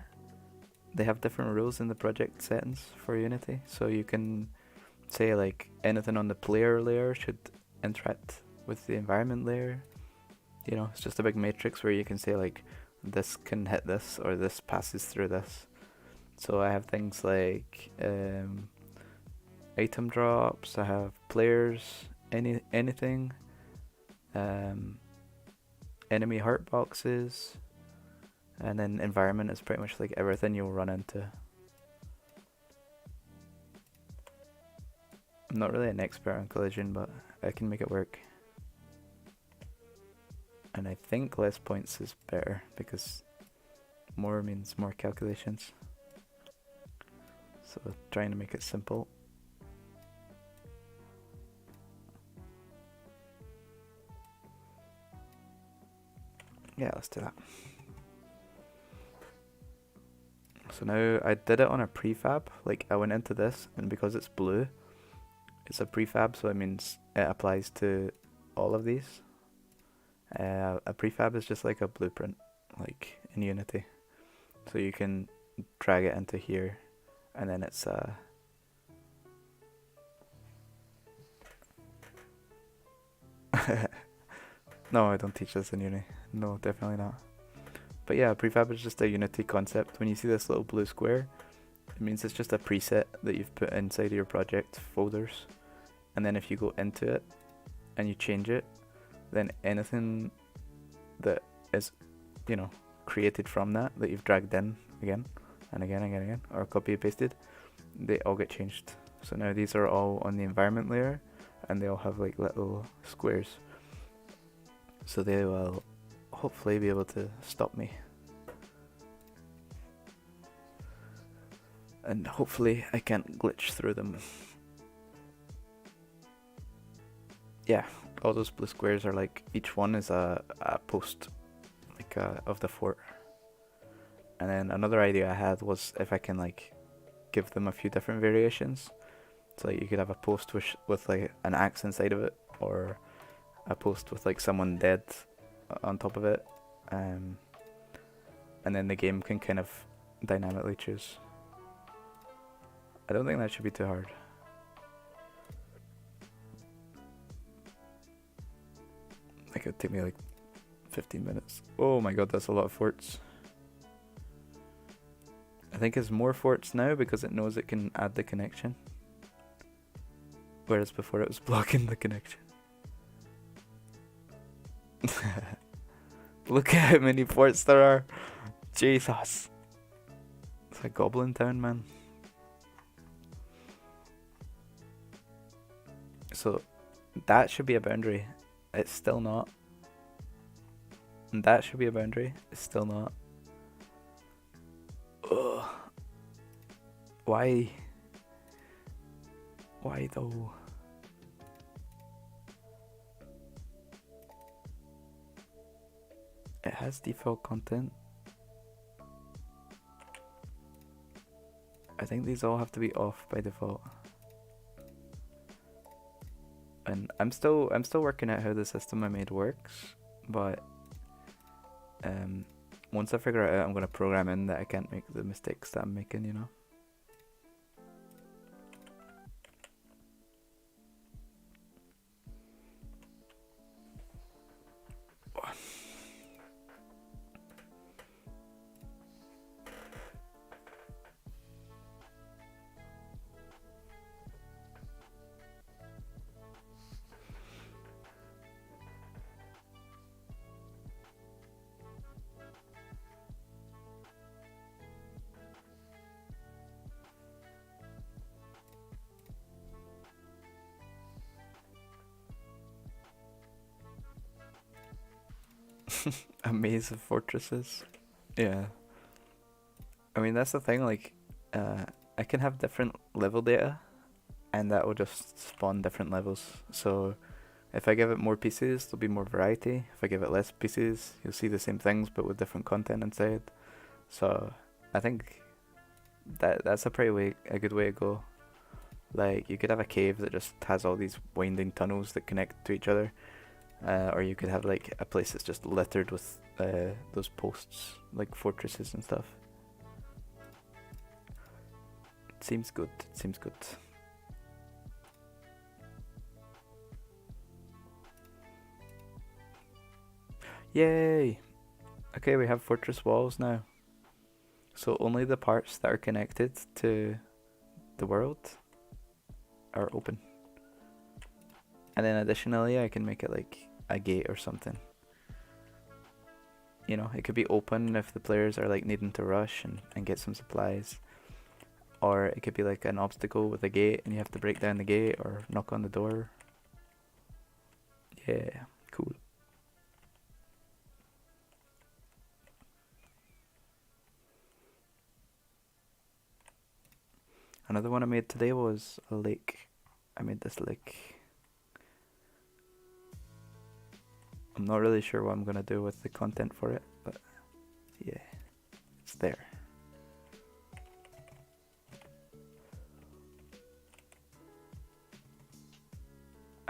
they have different rules in the project settings for Unity. So you can say like anything on the player layer should interact with the environment layer. It's just a big matrix where you can say like this can hit this, or this passes through this. So I have things like item drops. I have players, anything, enemy heart boxes, and then environment is pretty much like everything you'll run into. I'm not really an expert on collision, but I can make it work. And I think less points is better because more means more calculations. So trying to make it simple. Yeah, let's do that. So now I did it on a prefab. Like I went into this, and because it's blue, it's a prefab, so it means it applies to all of these. A prefab is just like a blueprint, like in Unity. So you can drag it into here, and then it's No, I don't teach this in uni. No, definitely not. But yeah, prefab is just a Unity concept. When you see this little blue square, it means it's just a preset that you've put inside of your project folders. And then if you go into it and you change it, then anything that is, created from that you've dragged in again and again and again, or copy pasted, they all get changed. So now these are all on the environment layer, and they all have like little squares. So they will hopefully be able to stop me. And hopefully I can't glitch through them. Yeah, all those blue squares are like, each one is a post, like of the fort. And then another idea I had was if I can like give them a few different variations. So like you could have a post with like an axe inside of it, or a post with like someone dead on top of it, and then the game can kind of dynamically choose. I don't think that should be too hard. It could take me like 15 minutes. Oh my god, that's a lot of forts. I think it's more forts now because it knows it can add the connection, whereas before it was blocking the connection. Look at how many forts there are. Jesus. It's like Goblin Town, man. So that should be a boundary. It's still not. And that should be a boundary. It's still not. Ugh. Why? Why though? It has default content. I think these all have to be off by default. And I'm still working out how the system I made works, but once I figure it out, I'm gonna program in that I can't make the mistakes that I'm making, you know. A maze of fortresses. Yeah. I mean, that's the thing, like, I can have different level data, and that will just spawn different levels. So, if I give it more pieces, there'll be more variety. If I give it less pieces, you'll see the same things, but with different content inside. So, I think that's a good way to go. Like, you could have a cave that just has all these winding tunnels that connect to each other. Or you could have like a place that's just littered with those posts, like fortresses and stuff. It seems good. It seems good. Yay! Okay, we have fortress walls now. So only the parts that are connected to the world are open. And then additionally, I can make it like a gate or something. You know, it could be open if the players are like needing to rush and get some supplies. Or it could be like an obstacle with a gate and you have to break down the gate or knock on the door. Yeah, cool. Another one I made today was a lake. I made this lake. I'm not really sure what I'm gonna do with the content for it, but yeah, it's there.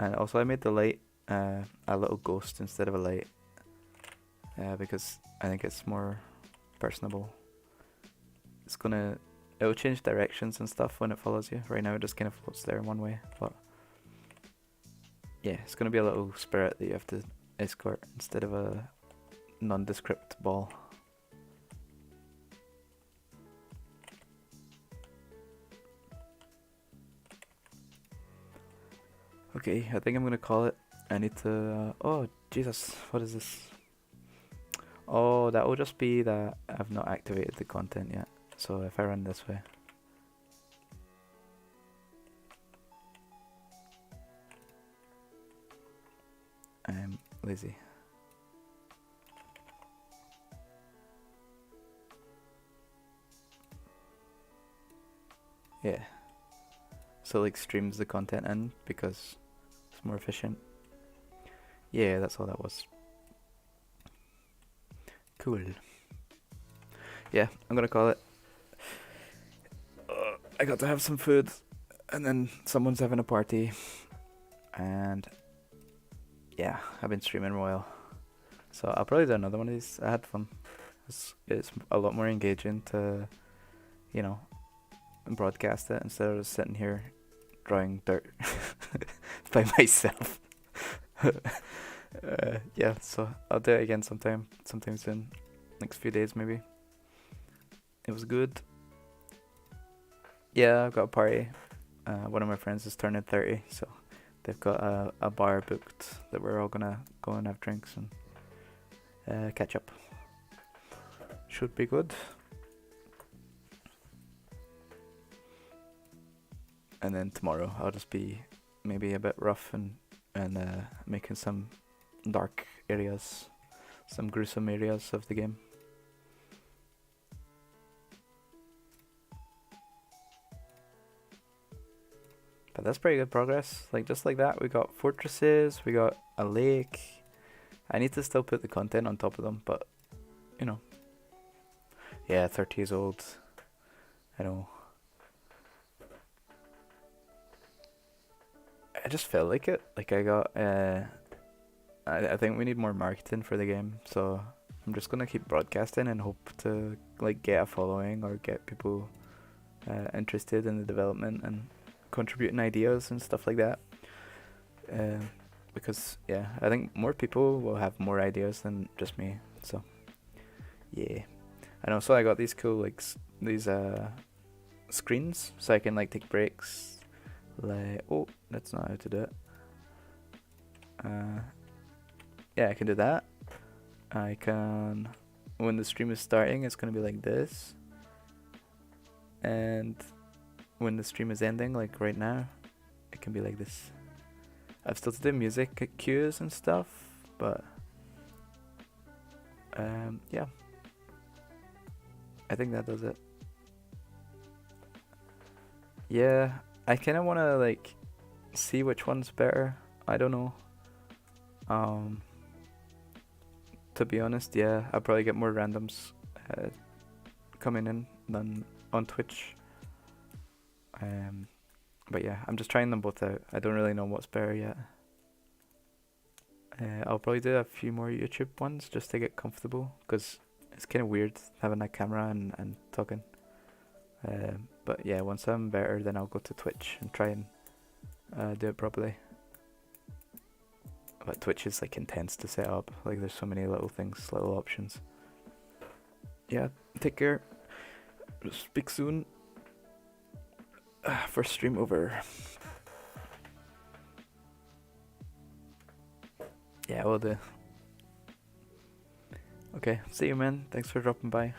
And also I made the light a little ghost instead of a light, because I think it's more personable. It'll change directions and stuff when it follows you. Right now it just kind of floats there in one way, but yeah, it's gonna be a little spirit that you have to escort instead of a nondescript ball. Okay, I think I'm gonna call it. I need to. Oh, Jesus, what is this? Oh, that will just be that I've not activated the content yet. So if I run this way. I'm lazy. Yeah. So like streams the content in because it's more efficient. Yeah, that's all that was. Cool. Yeah, I'm gonna call it. I got to have some food, and then someone's having a party, and yeah, I've been streaming a while, so I'll probably do another one of these. I had fun. It's a lot more engaging to, you know, broadcast it instead of just sitting here drawing dirt by myself. Yeah, so I'll do it again sometime soon, next few days maybe. It was good. Yeah, I've got a party. One of my friends is turning 30, so they've got a bar booked that we're all gonna go and have drinks and catch up. Should be good. And then tomorrow I'll just be maybe a bit rough and making some dark areas, some gruesome areas of the game. But that's pretty good progress. Like just like that, we got fortresses, we got a lake. I need to still put the content on top of them, but you know. Yeah, 30 years old. I know. I just felt like it. Like I got I think we need more marketing for the game, so I'm just gonna keep broadcasting and hope to like get a following or get people interested in the development and contributing ideas and stuff like that. Because yeah, I think more people will have more ideas than just me. So yeah, and also I got these cool like these screens, so I can like take breaks. Like that's not how to do it. Yeah, I can do that. I can, when the stream is starting, it's gonna be like this, and when the stream is ending, like right now, it can be like this. I've still to do music cues and stuff, but yeah, I think that does it. Yeah, I kind of want to like see which one's better. I don't know. To be honest, yeah, I'll probably get more randoms coming in than on Twitch. But yeah, I'm just trying them both out. I don't really know what's better yet. I'll probably do a few more YouTube ones just to get comfortable, because it's kind of weird having a camera and talking. But yeah, once I'm better, then I'll go to Twitch and try and do it properly. But Twitch is like intense to set up. Like there's so many little things, little options. Yeah, take care. speak soon. First stream over. Yeah, will do. Okay, see you, man. Thanks for dropping by.